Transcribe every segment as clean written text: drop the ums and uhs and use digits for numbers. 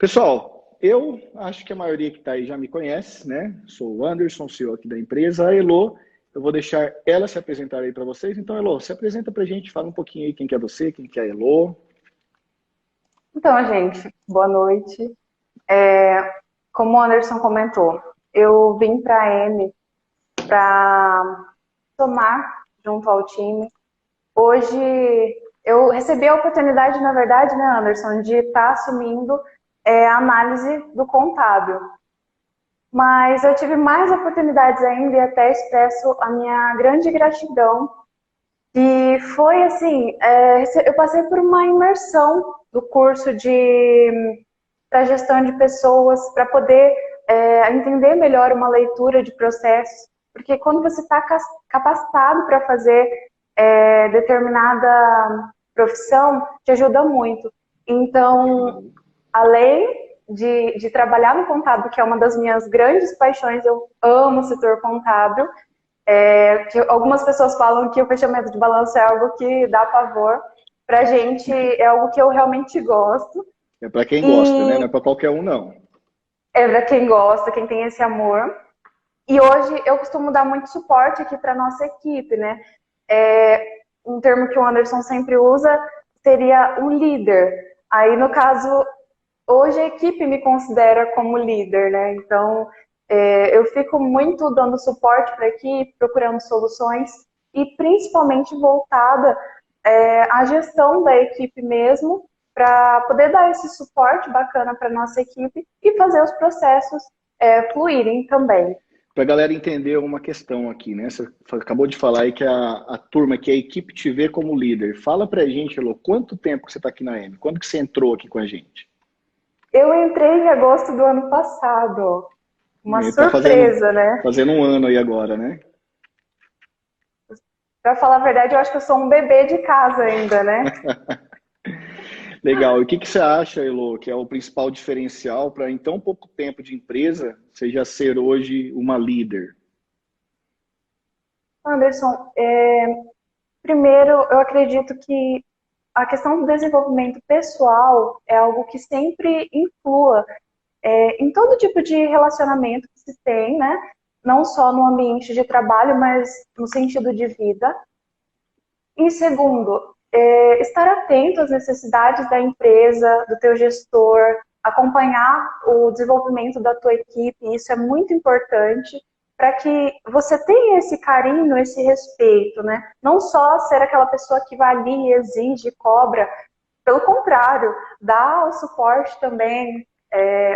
Pessoal, eu acho que a maioria que está aí já me conhece, né? Sou o Anderson, CEO aqui da empresa. A Elo, eu vou deixar ela se apresentar aí para vocês. Então, Elo, se apresenta para a gente, fala um pouquinho aí quem que é você, quem que é a Elo. Então, gente, boa noite. Como o Anderson comentou, eu vim para a M para somar junto ao time. Hoje eu recebi a oportunidade, na verdade, né, Anderson, de estar assumindo a análise do contábil. Mas eu tive mais oportunidades ainda e até expresso a minha grande gratidão. E foi assim, eu passei por uma imersão do curso de para gestão de pessoas, para poder entender melhor uma leitura de processos, porque quando você está capacitado para fazer determinada profissão, te ajuda muito. Então, além de trabalhar no contábil, que é uma das minhas grandes paixões, eu amo o setor contábil, que algumas pessoas falam que o fechamento de balanço é algo que dá pavor. Pra gente é algo que eu realmente gosto. É para quem gosta, né? Não é E para qualquer um, não. é para quem gosta, quem tem esse amor. E hoje eu costumo dar muito suporte aqui para nossa equipe, né? Um termo que o Anderson sempre usa seria um líder. Aí, no caso, hoje a equipe me considera como líder, né? Então, eu fico muito dando suporte para a equipe, procurando soluções e principalmente voltada à gestão da equipe mesmo, para poder dar esse suporte bacana para nossa equipe e fazer os processos fluírem também. Para a galera entender uma questão aqui, né? Você acabou de falar aí que a turma, que a equipe te vê como líder. Fala para a gente, Elo, quanto tempo que você está aqui na M? Quando que você entrou aqui com a gente? Eu entrei em agosto do ano passado. Uma Está surpresa, né? fazendo um ano aí agora, né? Para falar a verdade, eu acho que eu sou um bebê de casa ainda, né? Legal. E o que que você acha, Elo, que é o principal diferencial para, em tão pouco tempo de empresa, você já ser hoje uma líder? Anderson, primeiro, eu acredito que a questão do desenvolvimento pessoal é algo que sempre influa em todo tipo de relacionamento que se tem, né? Não só no ambiente de trabalho, mas no sentido de vida. Em segundo, estar atento às necessidades da empresa, do teu gestor, acompanhar o desenvolvimento da tua equipe, isso é muito importante para que você tenha esse carinho, esse respeito, né? Não só ser aquela pessoa que vai ali, exige, cobra, pelo contrário, dá o suporte também.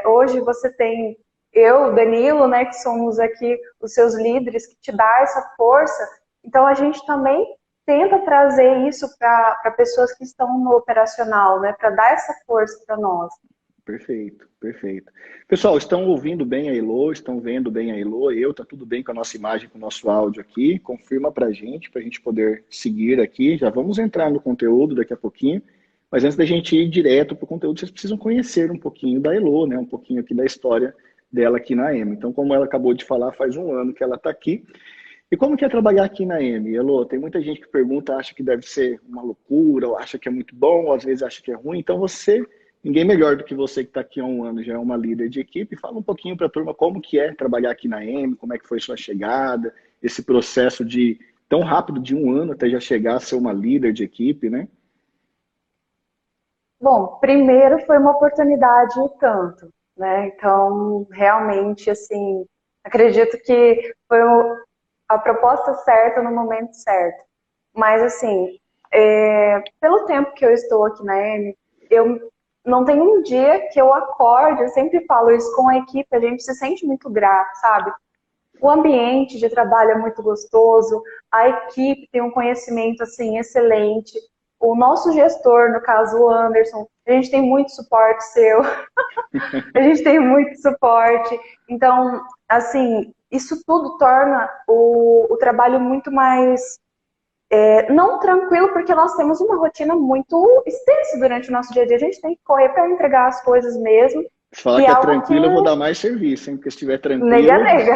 Hoje você tem eu, Danilo, né, que somos aqui os seus líderes, que te dá essa força. Então a gente também tenta trazer isso para pessoas que estão no operacional, né, para dar essa força para nós. Perfeito, perfeito. Pessoal, estão ouvindo bem a Elo? Estão vendo bem a Elo? Tá tudo bem com a nossa imagem, com o nosso áudio aqui? Confirma para a gente poder seguir aqui. Já vamos entrar no conteúdo daqui a pouquinho. Mas antes da gente ir direto para o conteúdo, vocês precisam conhecer um pouquinho da Elo, né? Um pouquinho aqui da história dela aqui na M. Então, como ela acabou de falar, faz um ano que ela está aqui. E como que é trabalhar aqui na M, Elo? Tem muita gente que pergunta, acha que deve ser uma loucura, ou acha que é muito bom, ou às vezes acha que é ruim. Então ninguém melhor do que você que está aqui há um ano, já é uma líder de equipe. Fala um pouquinho para a turma como que é trabalhar aqui na M, como é que foi sua chegada, esse processo de tão rápido de um ano até já chegar a ser uma líder de equipe, né? Bom, primeiro foi uma oportunidade e tanto, né? Então, realmente, assim, acredito que foi a proposta certa no momento certo. Mas, assim, pelo tempo que eu estou aqui na M, eu não tem um dia que eu acorde, eu sempre falo isso com a equipe, a gente se sente muito grato, sabe? O ambiente de trabalho é muito gostoso, a equipe tem um conhecimento assim excelente. O nosso gestor, no caso o Anderson, a gente tem muito suporte seu, a gente tem muito suporte. Então, assim, isso tudo torna o trabalho muito mais não tranquilo, porque nós temos uma rotina muito extensa durante o nosso dia a dia. A gente tem que correr para entregar as coisas mesmo. Se falar E que é é algo que tranquilo, eu vou dar mais serviço, hein? Porque se estiver nega, tranquilo. nega.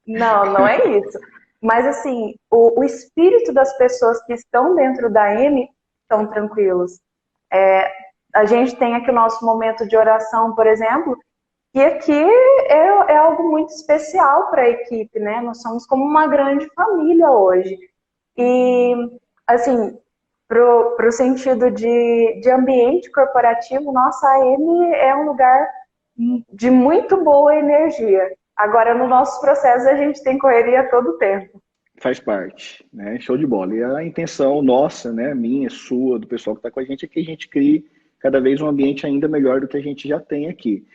Não, não é isso. Mas, assim, o espírito das pessoas que estão dentro da M estão tranquilos. A gente tem aqui o nosso momento de oração, por exemplo, e aqui é algo muito especial para a equipe, né? Nós somos como uma grande família hoje. E, assim, pro sentido de ambiente corporativo, nossa, a AM é um lugar de muito boa energia. Agora, nos nossos processos, a gente tem correria todo o tempo. Faz parte, né? Show de bola. E a intenção nossa, né, minha, sua, do pessoal que está com a gente, é que a gente crie cada vez um ambiente ainda melhor do que a gente já tem aqui.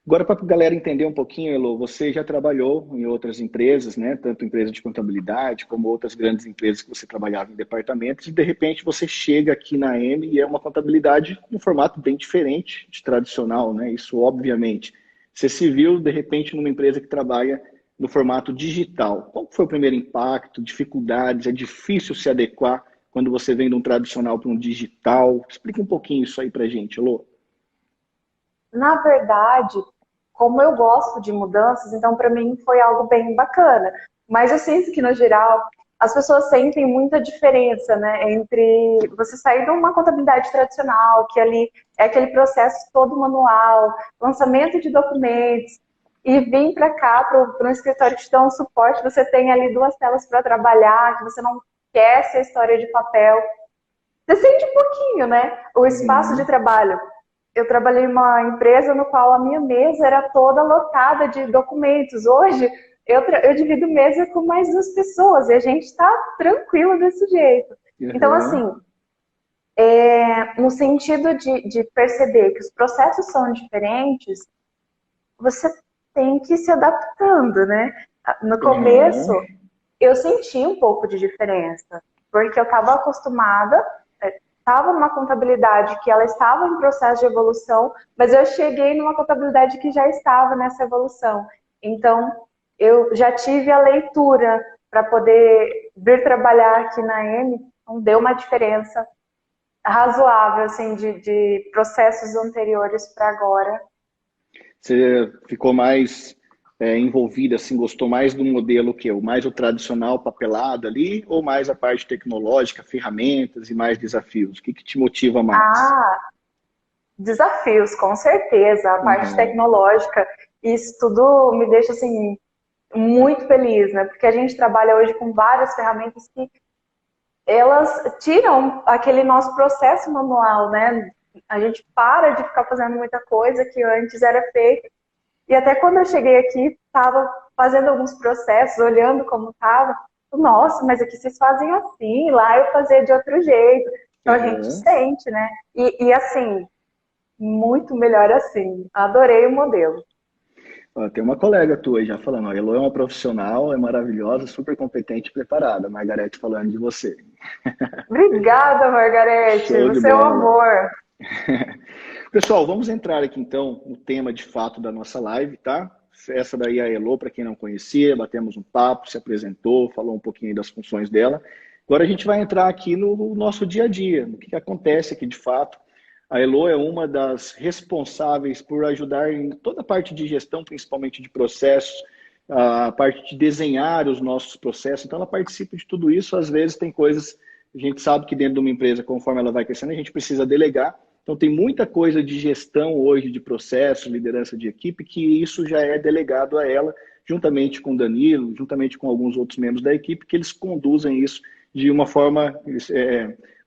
Agora, para a galera entender um pouquinho, Elo, você já trabalhou em outras empresas, né? Tanto empresa de contabilidade, como outras grandes empresas que você trabalhava em departamentos, e de repente você chega aqui na M e é uma contabilidade com um formato bem diferente de tradicional, né? Isso, obviamente. Você se viu, de repente, numa empresa que trabalha no formato digital. Qual foi o primeiro impacto, dificuldades? É difícil se adequar quando você vem de um tradicional para um digital? Explica um pouquinho isso aí para a gente, Elo. Na verdade, como eu gosto de mudanças, então para mim foi algo bem bacana. Mas eu sinto que, no geral, as pessoas sentem muita diferença, né, entre você sair de uma contabilidade tradicional, que ali é aquele processo todo manual, lançamento de documentos, e vir para cá, para um escritório que te dá um suporte, você tem ali 2 telas para trabalhar, que você não esquece a história de papel. Você sente um pouquinho, né, o espaço de trabalho. Eu trabalhei em uma empresa no qual a minha mesa era toda lotada de documentos. Hoje, eu divido mesa com mais 2 pessoas e a gente está tranquilo desse jeito. Então, assim, no sentido de perceber que os processos são diferentes, você tem que ir se adaptando, né? No começo, eu senti um pouco de diferença, porque eu estava acostumada, estava numa contabilidade que ela estava em processo de evolução, mas eu cheguei numa contabilidade que já estava nessa evolução. Então, eu já tive a leitura para poder vir trabalhar aqui na M, então deu uma diferença razoável, assim, de processos anteriores para agora. Você ficou mais envolvida, assim, gostou mais do modelo que o mais o tradicional papelado ali, ou mais a parte tecnológica, ferramentas e mais desafios? O que te motiva mais? Desafios, com certeza. A parte tecnológica, isso tudo me deixa, assim, muito feliz, né? Porque a gente trabalha hoje com várias ferramentas que elas tiram aquele nosso processo manual, né? A gente para de ficar fazendo muita coisa que antes era feita. E até quando eu cheguei aqui, estava fazendo alguns processos, olhando como estava. Nossa, mas aqui vocês fazem assim, lá eu fazia de outro jeito. Então a gente sente, né? E assim, muito melhor assim. Adorei o modelo. Tem uma colega tua aí já falando, a Elo é uma profissional, é maravilhosa, super competente e preparada. Margarete falando de você. Obrigada, Margarete. Você é um amor. Pessoal, vamos entrar aqui então no tema de fato da nossa live, tá? Essa daí é a Elo, para quem não conhecia, batemos um papo, se apresentou, falou um pouquinho das funções dela. Agora a gente vai entrar aqui no nosso dia a dia, no que acontece aqui de fato. A Elo é uma das responsáveis por ajudar em toda a parte de gestão, principalmente de processos, a parte de desenhar os nossos processos. Então, ela participa de tudo isso. Às vezes, tem coisas, a gente sabe que dentro de uma empresa, conforme ela vai crescendo, a gente precisa delegar. Então, tem muita coisa de gestão hoje, de processo, liderança de equipe, que isso já é delegado a ela, juntamente com o Danilo, juntamente com alguns outros membros da equipe, que eles conduzem isso de uma forma...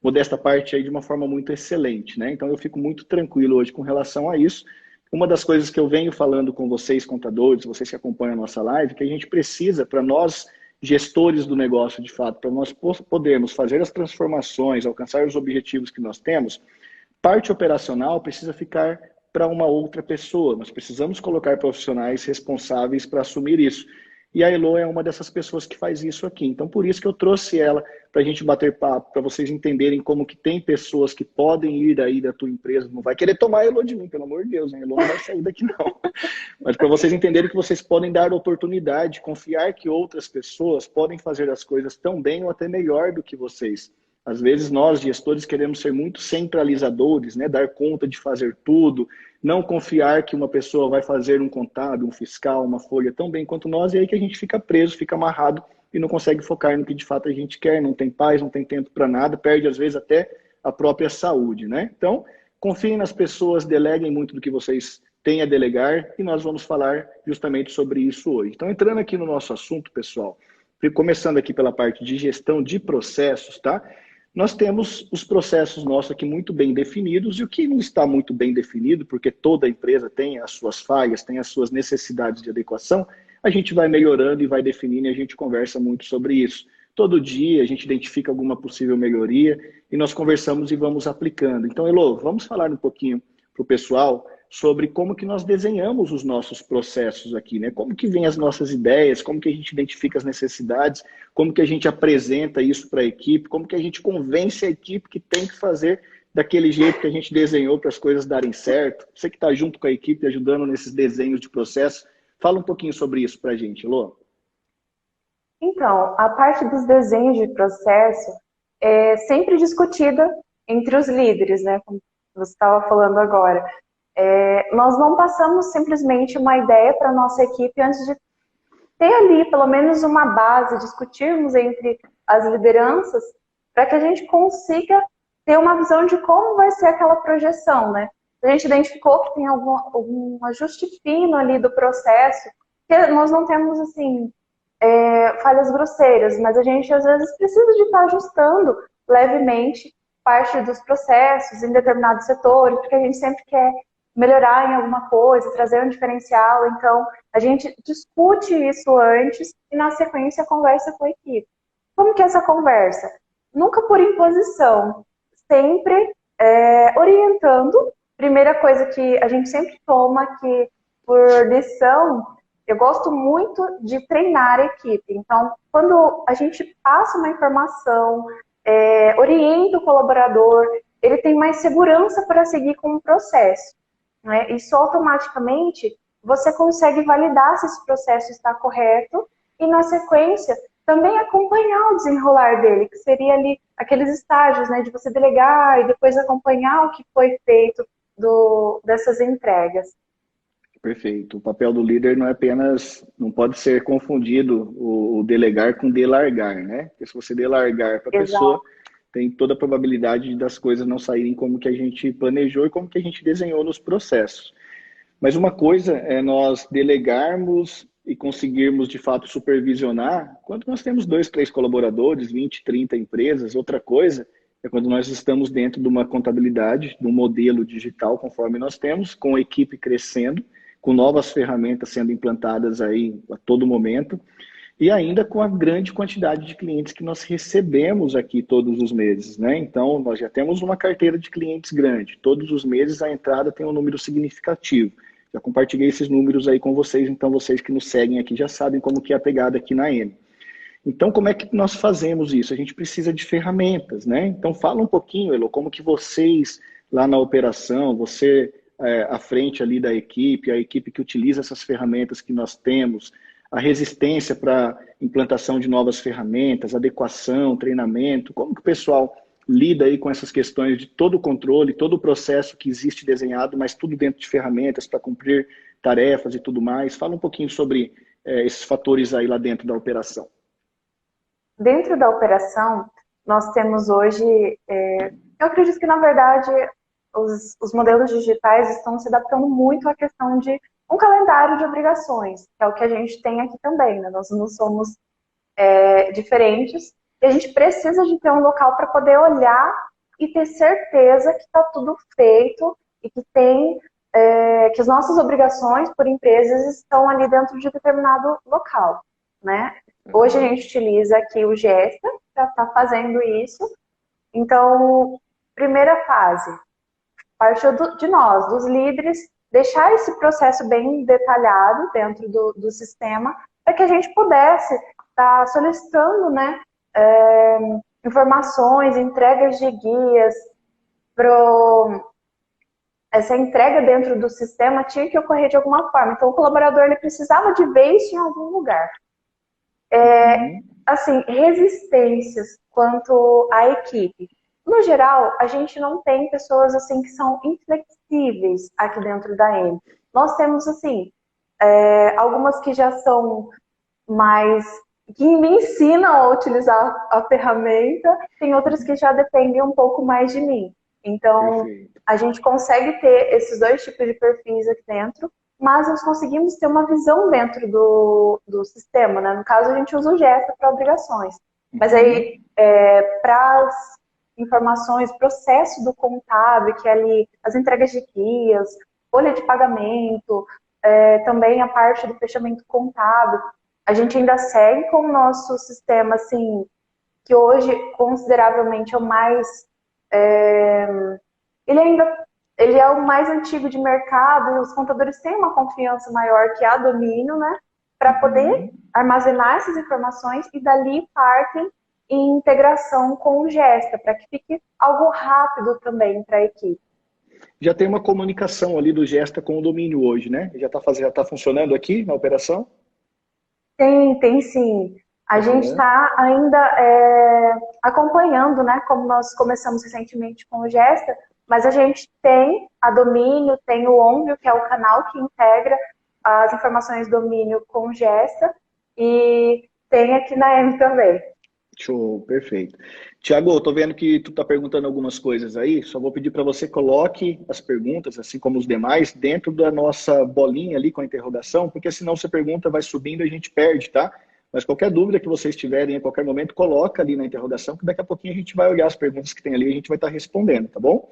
modesta parte aí de uma forma muito excelente, né? Então eu fico muito tranquilo hoje com relação a isso. Uma das coisas que eu venho falando com vocês, contadores, vocês que acompanham a nossa live, que a gente precisa, para nós, gestores do negócio de fato, para nós podermos fazer as transformações, alcançar os objetivos que nós temos, parte operacional precisa ficar para uma outra pessoa. Nós precisamos colocar profissionais responsáveis para assumir isso. E a Elo é uma dessas pessoas que faz isso aqui. Então, por isso que eu trouxe ela para a gente bater papo, para vocês entenderem como que tem pessoas que podem ir aí da tua empresa. Não vai querer tomar a Elo de mim, pelo amor de Deus, hein? A Elo não vai sair daqui, não. Mas para vocês entenderem que vocês podem dar oportunidade, confiar que outras pessoas podem fazer as coisas tão bem ou até melhor do que vocês. Às vezes nós, gestores, queremos ser muito centralizadores, né? Dar conta de fazer tudo, não confiar que uma pessoa vai fazer um contábil, um fiscal, uma folha tão bem quanto nós, e aí que a gente fica preso, fica amarrado e não consegue focar no que de fato a gente quer, não tem paz, não tem tempo para nada, perde às vezes até a própria saúde, né? Então, confiem nas pessoas, deleguem muito do que vocês têm a delegar e nós vamos falar justamente sobre isso hoje. Então, entrando aqui no nosso assunto, pessoal, começando aqui pela parte de gestão de processos, tá? Nós temos os processos nossos aqui muito bem definidos e o que não está muito bem definido, porque toda empresa tem as suas falhas, tem as suas necessidades de adequação, a gente vai melhorando e vai definindo e a gente conversa muito sobre isso. Todo dia a gente identifica alguma possível melhoria e nós conversamos e vamos aplicando. Então, Elô, vamos falar um pouquinho para o pessoal sobre como que nós desenhamos os nossos processos aqui, né? Como que vem as nossas ideias, como que a gente identifica as necessidades, como que a gente apresenta isso para a equipe, como que a gente convence a equipe que tem que fazer daquele jeito que a gente desenhou para as coisas darem certo. Você que está junto com a equipe, ajudando nesses desenhos de processo, fala um pouquinho sobre isso para a gente, Elô. Então, a parte dos desenhos de processo é sempre discutida entre os líderes, né? Como você estava falando agora. Nós não passamos simplesmente uma ideia para a nossa equipe antes de ter ali pelo menos uma base, discutirmos entre as lideranças, para que a gente consiga ter uma visão de como vai ser aquela projeção, né? A gente identificou que tem algum ajuste fino ali do processo, que nós não temos, assim, falhas grosseiras, mas a gente às vezes precisa de estar ajustando levemente parte dos processos em determinados setores, porque a gente sempre quer melhorar em alguma coisa, trazer um diferencial. Então, a gente discute isso antes e, na sequência, conversa com a equipe. Como que é essa conversa? Nunca por imposição, sempre orientando. Primeira coisa que a gente sempre toma, que por lição, eu gosto muito de treinar a equipe. Então, quando a gente passa uma informação, orienta o colaborador, ele tem mais segurança para seguir com o processo, né? Isso automaticamente você consegue validar se esse processo está correto e, na sequência, também acompanhar o desenrolar dele, que seria ali aqueles estágios, né, de você delegar e depois acompanhar o que foi feito dessas entregas. Perfeito. O papel do líder não é apenas, não pode ser confundido o delegar com delargar, né? Porque se você delargar para a pessoa, tem toda a probabilidade das coisas não saírem como que a gente planejou e como que a gente desenhou nos processos. Mas uma coisa é nós delegarmos e conseguirmos, de fato, supervisionar quando nós temos 2, 3 colaboradores, 20, 30 empresas. Outra coisa é quando nós estamos dentro de uma contabilidade, de um modelo digital, conforme nós temos, com a equipe crescendo, com novas ferramentas sendo implantadas aí a todo momento, e ainda com a grande quantidade de clientes que nós recebemos aqui todos os meses, né? Então, nós já temos uma carteira de clientes grande. Todos os meses a entrada tem um número significativo. Já compartilhei esses números aí com vocês, então vocês que nos seguem aqui já sabem como que é a pegada aqui na M. Então, como é que nós fazemos isso? A gente precisa de ferramentas, né? Então, fala um pouquinho, Elo, como que vocês lá na operação, você à frente ali da equipe, a equipe que utiliza essas ferramentas que nós temos, a resistência para implantação de novas ferramentas, adequação, treinamento, como que o pessoal lida aí com essas questões de todo o controle, todo o processo que existe desenhado, mas tudo dentro de ferramentas para cumprir tarefas e tudo mais. Fala um pouquinho sobre esses fatores aí lá dentro da operação. Dentro da operação, nós temos hoje, eu acredito que na verdade os modelos digitais estão se adaptando muito à questão de um calendário de obrigações, que é o que a gente tem aqui também, né? Nós não somos diferentes e a gente precisa de ter um local para poder olhar e ter certeza que está tudo feito e que que as nossas obrigações por empresas estão ali dentro de determinado local, né? Hoje a gente utiliza aqui o Gesta para estar fazendo isso. Então, primeira fase, partiu de nós, dos líderes, deixar esse processo bem detalhado dentro do sistema, para que a gente pudesse estar solicitando, né, informações, entregas de guias. Essa entrega dentro do sistema tinha que ocorrer de alguma forma. Então, o colaborador ele precisava de ver isso em algum lugar. Assim, resistências quanto à equipe. No geral, a gente não tem pessoas assim que são inflexíveis aqui dentro da M. Nós temos, assim, algumas que já são mais... que me ensinam a utilizar a ferramenta, tem outras que já dependem um pouco mais de mim. Então, Perfeito. a gente consegue ter esses dois tipos de perfis aqui dentro, mas nós conseguimos ter uma visão dentro do sistema, né? No caso, a gente usa o Gesta para obrigações. Mas aí, para as informações, processo do contábil, que é ali as entregas de guias, folha de pagamento, também a parte do fechamento contábil, a gente ainda segue com o nosso sistema, assim, que hoje consideravelmente é o mais... ele é o mais antigo de mercado, os contadores têm uma confiança maior que a domínio, né? Para poder armazenar essas informações e dali partem em integração com o Gesta, para que fique algo rápido também para a equipe. Já tem uma comunicação ali do Gesta com o domínio hoje, né? Já tá funcionando aqui na operação? Tem sim. A gente está ainda acompanhando, né? Como nós começamos recentemente com o Gesta, mas a gente tem a domínio, tem o Ombio, que é o canal que integra as informações do domínio com o Gesta, e tem aqui na M também. Show, perfeito. Tiago, eu tô vendo que tu tá perguntando algumas coisas aí, só vou pedir para você coloque as perguntas, assim como os demais, dentro da nossa bolinha ali com a interrogação, porque senão você pergunta, vai subindo e a gente perde, tá? Mas qualquer dúvida que vocês tiverem a qualquer momento, coloca ali na interrogação, que daqui a pouquinho a gente vai olhar as perguntas que tem ali e a gente vai estar respondendo, tá bom?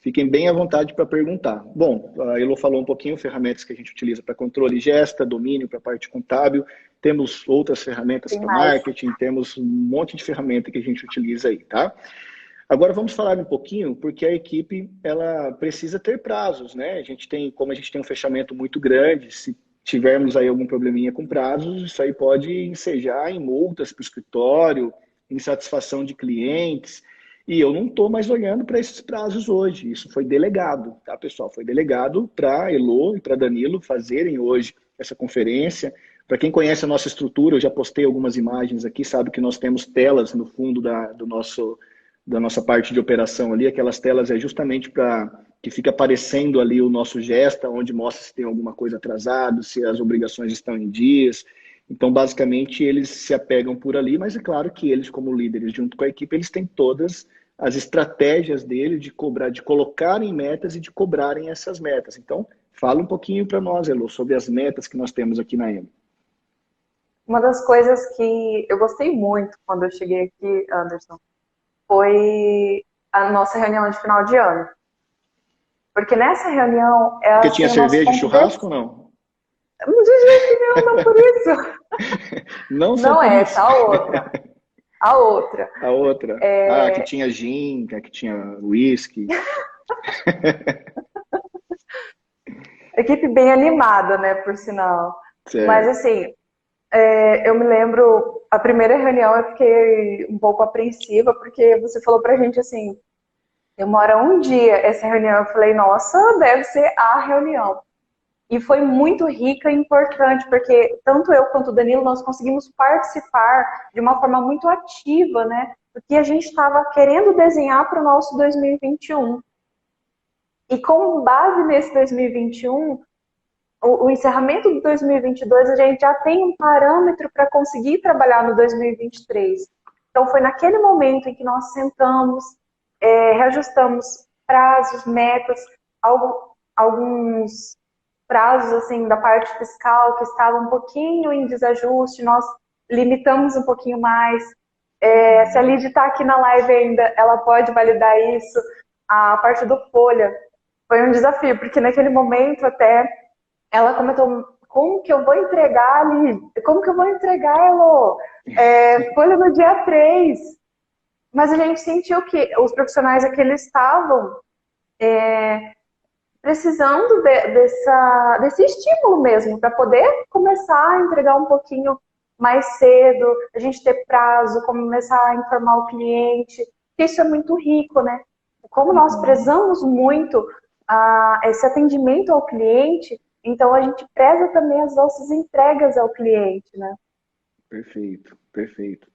Fiquem bem à vontade para perguntar. Bom, a Elo falou um pouquinho ferramentas que a gente utiliza para controle Gesta, domínio para a parte contábil. Temos outras ferramentas para marketing, temos um monte de ferramenta que a gente utiliza aí, tá? Agora vamos falar um pouquinho, porque a equipe ela precisa ter prazos, né? Como a gente tem um fechamento muito grande, se tivermos aí algum probleminha com prazos, isso aí pode ensejar em multas para o escritório, insatisfação de clientes. E eu não estou mais olhando para esses prazos hoje. Isso foi delegado, tá, pessoal? Foi delegado para a Elo e para Danilo fazerem hoje essa conferência. Para quem conhece a nossa estrutura, eu já postei algumas imagens aqui, sabe que nós temos telas no fundo da nossa parte de operação ali. Aquelas telas é justamente para que fica aparecendo ali o nosso Gesta, onde mostra se tem alguma coisa atrasada, se as obrigações estão em dias. Então, basicamente, eles se apegam por ali, mas é claro que eles, como líderes, junto com a equipe, eles têm todas as estratégias dele de cobrar, de colocarem metas e de cobrarem essas metas. Então, fala um pouquinho para nós, Elo, sobre as metas que nós temos aqui na EMA. Uma das coisas que eu gostei muito quando eu cheguei aqui, Anderson, foi a nossa reunião de final de ano. Porque nessa reunião... Porque tinha cerveja e churrasco ou não? De jeito nenhum, não por isso. Não é essa, a outra. A outra. A outra. Que tinha gin, que tinha whisky. Equipe bem animada, né, por sinal. Certo. Mas assim, eu me lembro, a primeira reunião eu fiquei um pouco apreensiva, porque você falou pra gente assim, demora um dia essa reunião. Eu falei, nossa, deve ser a reunião. E foi muito rica e importante, porque tanto eu quanto o Danilo, nós conseguimos participar de uma forma muito ativa, né? Do que a gente estava querendo desenhar para o nosso 2021. E com base nesse 2021, o encerramento do 2022, a gente já tem um parâmetro para conseguir trabalhar no 2023. Então, foi naquele momento em que nós sentamos, reajustamos prazos, metas, alguns prazos assim da parte fiscal que estava um pouquinho em desajuste, nós limitamos um pouquinho mais. Se a Lid está aqui na live ainda, ela pode validar isso. A parte do folha foi um desafio, porque naquele momento até ela comentou, como que eu vou entregar, Lid? Como que eu vou entregar, Elo? Folha no dia 3. Mas a gente sentiu que os profissionais aqui, eles estavam precisando desse estímulo mesmo, para poder começar a entregar um pouquinho mais cedo, a gente ter prazo, começar a informar o cliente. Isso é muito rico, né? Como nós prezamos muito esse atendimento ao cliente, então a gente preza também as nossas entregas ao cliente, né? Perfeito, perfeito.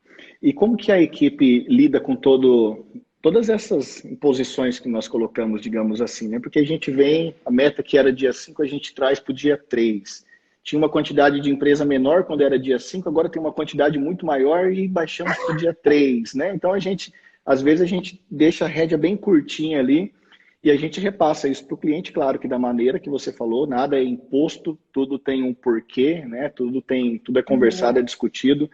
E como que a equipe lida com todas essas imposições que nós colocamos, digamos assim, né? Porque a gente vem, a meta que era dia 5, a gente traz para o dia 3. Tinha uma quantidade de empresa menor quando era dia 5, agora tem uma quantidade muito maior e baixamos para o dia 3, né? Então a gente às vezes a gente deixa a rédea bem curtinha ali e a gente repassa isso para o cliente, claro que da maneira que você falou, nada é imposto, tudo tem um porquê, né? Tudo é conversado, é Uhum. discutido.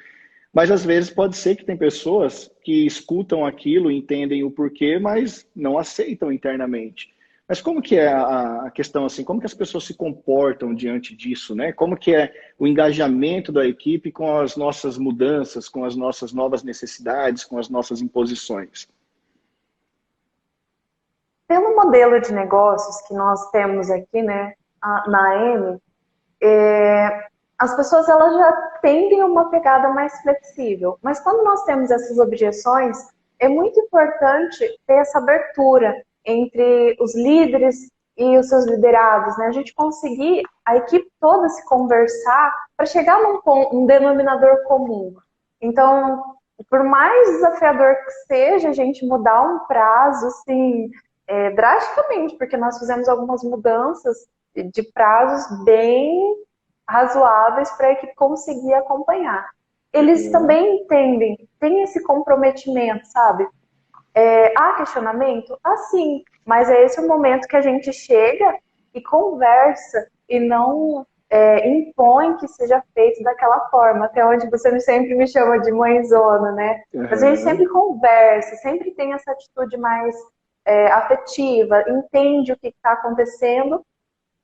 Mas às vezes pode ser que tem pessoas que escutam aquilo, entendem o porquê, mas não aceitam internamente. Mas como que é a questão assim? Como que as pessoas se comportam diante disso, né? Como que é o engajamento da equipe com as nossas mudanças, com as nossas novas necessidades, com as nossas imposições? Pelo modelo de negócios que nós temos aqui, né, na M, as pessoas elas já tendem a uma pegada mais flexível. Mas quando nós temos essas objeções, é muito importante ter essa abertura entre os líderes e os seus liderados, né? A gente conseguir a equipe toda se conversar para chegar num denominador comum. Então, por mais desafiador que seja a gente mudar um prazo, assim, drasticamente, porque nós fizemos algumas mudanças de prazos bem razoáveis para a equipe conseguir acompanhar. Eles também entendem, têm esse comprometimento, sabe? Há questionamento? Sim, mas é esse o momento que a gente chega e conversa e não impõe que seja feito daquela forma, até onde você sempre me chama de mãezona, né? Mas a gente Uhum. sempre conversa, sempre tem essa atitude mais afetiva, entende o que está acontecendo,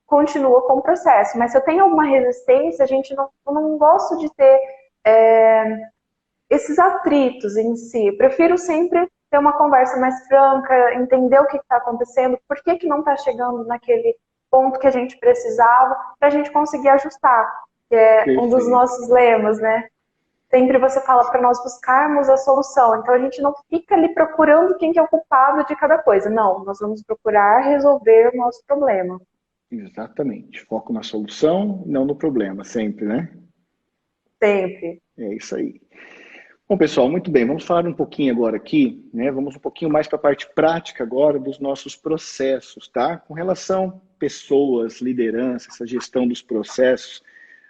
continua com o processo. Mas se eu tenho alguma resistência, eu não gosto de ter esses atritos em si. Prefiro sempre ter uma conversa mais franca, entender o que está acontecendo, por que não está chegando naquele ponto que a gente precisava, para a gente conseguir ajustar, que é um dos Perfeito. nossos lemas, né? Sempre você fala para nós buscarmos a solução. Então a gente não fica ali procurando quem que é o culpado de cada coisa. Não, nós vamos procurar resolver o nosso problema. Exatamente. Foco na solução, não no problema, sempre, né? Sempre. É isso aí. Bom, pessoal, muito bem. Vamos falar um pouquinho agora aqui, né? Vamos um pouquinho mais para a parte prática agora dos nossos processos, tá? Com relação a pessoas, liderança, essa gestão dos processos,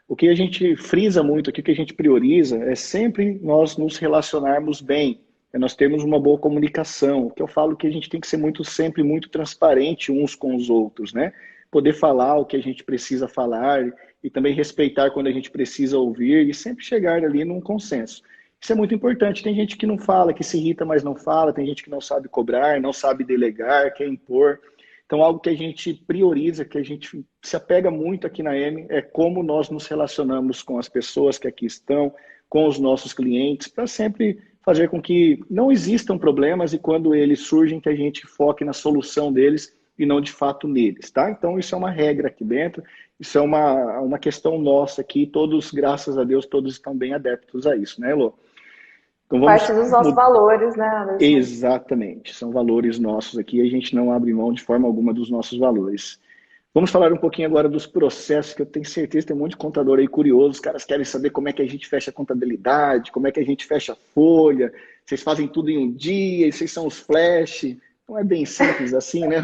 o que a gente frisa muito aqui, o que a gente prioriza é sempre nós nos relacionarmos bem, é nós termos uma boa comunicação. O que eu falo que a gente tem que ser sempre muito transparente uns com os outros, né? Poder falar o que a gente precisa falar e também respeitar quando a gente precisa ouvir e sempre chegar ali num consenso. Isso é muito importante. Tem gente que não fala, que se irrita, mas não fala. Tem gente que não sabe cobrar, não sabe delegar, quer impor. Então, algo que a gente prioriza, que a gente se apega muito aqui na M, é como nós nos relacionamos com as pessoas que aqui estão, com os nossos clientes, para sempre fazer com que não existam problemas e quando eles surgem, que a gente foque na solução deles e não de fato neles, tá? Então, isso é uma regra aqui dentro, isso é uma questão nossa aqui, todos, graças a Deus, todos estão bem adeptos a isso, né, Elô? Então, vamos Parte dos nossos valores, né, Anderson? exatamente, são valores nossos aqui, a gente não abre mão de forma alguma dos nossos valores. Vamos falar um pouquinho agora dos processos, que eu tenho certeza que tem um monte de contador aí curioso, os caras querem saber como é que a gente fecha a contabilidade, como é que a gente fecha a folha, vocês fazem tudo em um dia, vocês são os flash, não é bem simples assim, né?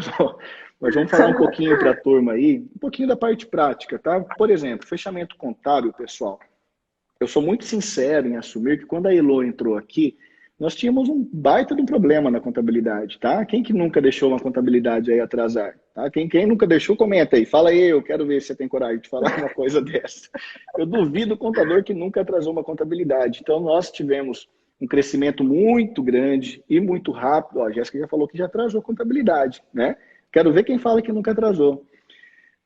Mas vamos falar um pouquinho para a turma aí, um pouquinho da parte prática, tá? Por exemplo, fechamento contábil, pessoal. Eu sou muito sincero em assumir que quando a Elo entrou aqui, nós tínhamos um baita de um problema na contabilidade, tá? Quem que nunca deixou uma contabilidade aí atrasar? Tá? Quem nunca deixou, comenta aí. Fala aí, eu quero ver se você tem coragem de falar uma coisa dessa. Eu duvido o contador que nunca atrasou uma contabilidade. Então, nós tivemos um crescimento muito grande e muito rápido. Ó, a Jéssica já falou que já atrasou a contabilidade, né? Quero ver quem fala que nunca atrasou.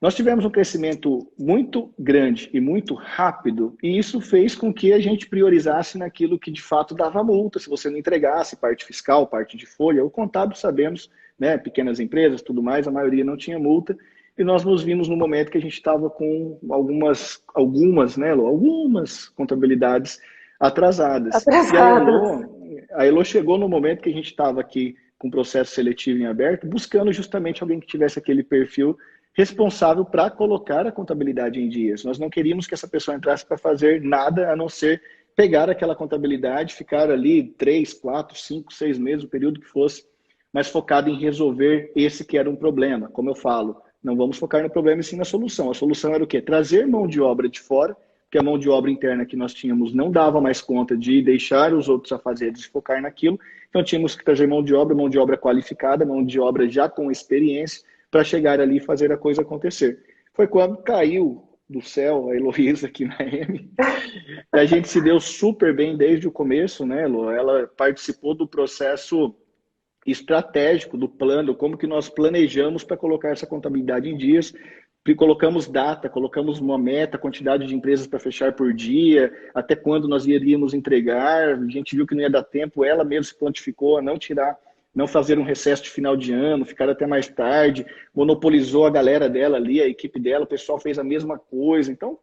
Nós tivemos um crescimento muito grande e muito rápido, e isso fez com que a gente priorizasse naquilo que de fato dava multa, se você não entregasse parte fiscal, parte de folha. O contábil, sabemos, né, pequenas empresas, tudo mais, a maioria não tinha multa, e nós nos vimos no momento que a gente estava com algumas, né, Elô, algumas contabilidades atrasadas. E Atrasadas. A Elo chegou no momento que a gente estava aqui com o processo seletivo em aberto, buscando justamente alguém que tivesse aquele perfil responsável para colocar a contabilidade em dias. Nós não queríamos que essa pessoa entrasse para fazer nada a não ser pegar aquela contabilidade, ficar ali 3, 4, 5, 6 meses, o período que fosse, mas focado em resolver esse que era um problema. Como eu falo, não vamos focar no problema e sim na solução. A solução era o quê? Trazer mão de obra de fora porque a mão de obra interna que nós tínhamos não dava mais conta de deixar os outros afazeres focar naquilo, então tínhamos que trazer mão de obra qualificada, mão de obra já com experiência, para chegar ali e fazer a coisa acontecer. Foi quando caiu do céu a Heloísa aqui na M. A gente se deu super bem desde o começo, né, Elo? Ela participou do processo estratégico do plano, como que nós planejamos para colocar essa contabilidade em dias, colocamos data, colocamos uma meta, quantidade de empresas para fechar por dia, até quando nós iríamos entregar, a gente viu que não ia dar tempo, ela mesma se quantificou a não tirar, não fazer um recesso de final de ano, ficar até mais tarde, monopolizou a galera dela ali, a equipe dela, o pessoal fez a mesma coisa. Então,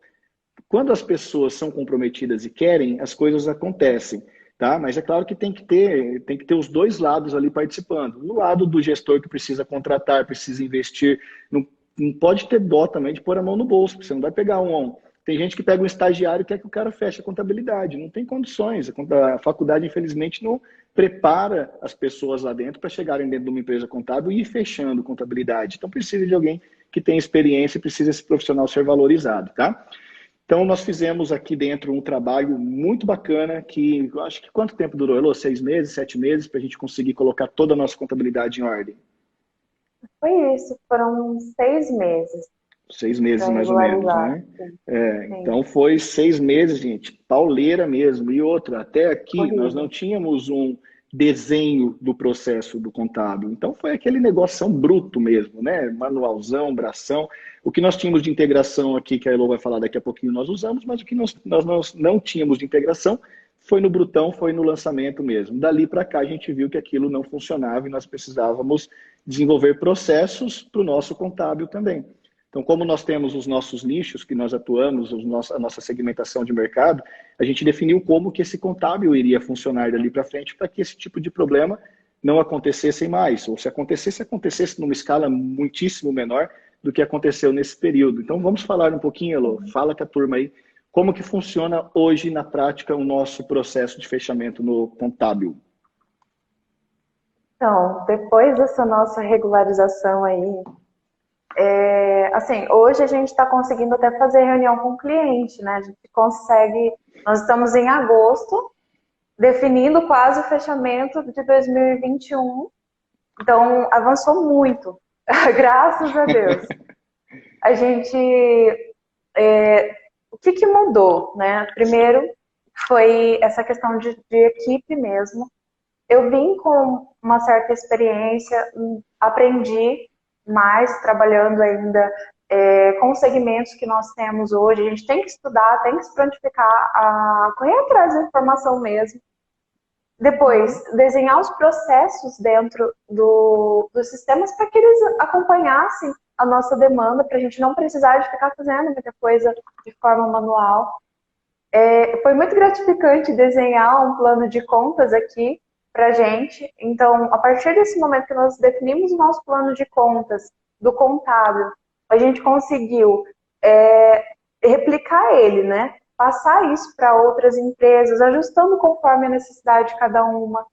quando as pessoas são comprometidas e querem, as coisas acontecem. Tá? Mas é claro que tem que ter os dois lados ali participando. O lado do gestor que precisa contratar, precisa investir, não pode ter dó também de pôr a mão no bolso, porque você não vai pegar Tem gente que pega um estagiário e quer que o cara feche a contabilidade. Não tem condições. A faculdade, infelizmente, não prepara as pessoas lá dentro para chegarem dentro de uma empresa contábil e ir fechando contabilidade. Então precisa de alguém que tenha experiência e precisa esse profissional ser valorizado, tá? Então, nós fizemos aqui dentro um trabalho muito bacana, que eu acho que quanto tempo durou, Elô? 6 meses, 7 meses, para a gente conseguir colocar toda a nossa contabilidade em ordem? Foi isso, foram 6 meses 6 meses, para mais ou menos, regularizar. né? Então, foi 6 meses, gente, pauleira mesmo. E outra, até aqui, nós não Horrível. tínhamos um desenho do processo do contábil. Então, foi aquele negócio bruto mesmo, né? Manualzão, bração. O que nós tínhamos de integração aqui, que a Elo vai falar daqui a pouquinho, nós usamos, mas o que nós não tínhamos de integração foi no brutão, foi no lançamento mesmo. Dali para cá, a gente viu que aquilo não funcionava e nós precisávamos desenvolver processos para o nosso contábil também. Então, como nós temos os nossos nichos que nós atuamos, a nossa segmentação de mercado, a gente definiu como que esse contábil iria funcionar dali para frente para que esse tipo de problema não acontecesse mais. Ou se acontecesse numa escala muitíssimo menor do que aconteceu nesse período. Então, vamos falar um pouquinho, Elô. Fala com a turma aí como que funciona hoje na prática o nosso processo de fechamento no contábil. Então, depois dessa nossa regularização aí, assim, hoje a gente está conseguindo até fazer reunião com o cliente, né? A gente consegue, nós estamos em agosto, definindo quase o fechamento de 2021, então avançou muito, graças a Deus. A gente, o que mudou, né? Primeiro foi essa questão de equipe mesmo. Eu vim com uma certa experiência, aprendi mais trabalhando ainda com os segmentos que nós temos hoje. A gente tem que estudar, tem que se prontificar a correr atrás da informação mesmo. Depois, desenhar os processos dentro dos sistemas para que eles acompanhassem a nossa demanda, para a gente não precisar de ficar fazendo muita coisa de forma manual. Foi muito gratificante desenhar um plano de contas aqui para a gente. Então, a partir desse momento que nós definimos o nosso plano de contas do contábil, a gente conseguiu replicar ele, né? Passar isso para outras empresas, ajustando conforme a necessidade de cada uma.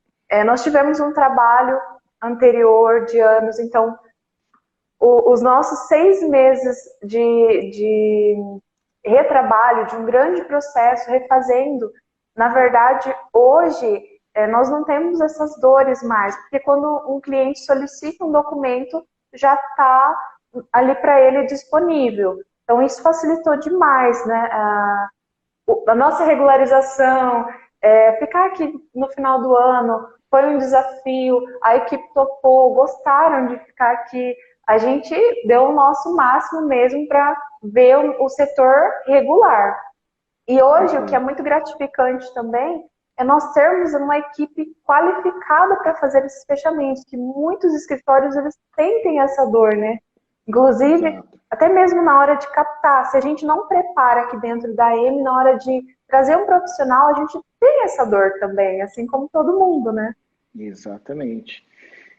Nós tivemos um trabalho anterior de anos, então os nossos 6 meses de retrabalho, de um grande processo, refazendo, na verdade, hoje nós não temos essas dores mais, porque quando um cliente solicita um documento, já está ali para ele disponível. Então, isso facilitou demais, né? A nossa regularização, ficar aqui no final do ano, foi um desafio, a equipe topou, gostaram de ficar aqui. A gente deu o nosso máximo mesmo para ver o setor regular. E hoje, o que é muito gratificante também, é nós termos uma equipe qualificada para fazer esses fechamentos, que muitos escritórios eles sentem essa dor, né? Inclusive, até mesmo na hora de captar, se a gente não prepara aqui dentro da M, na hora de trazer um profissional, a gente tem essa dor também, assim como todo mundo, né? Exatamente.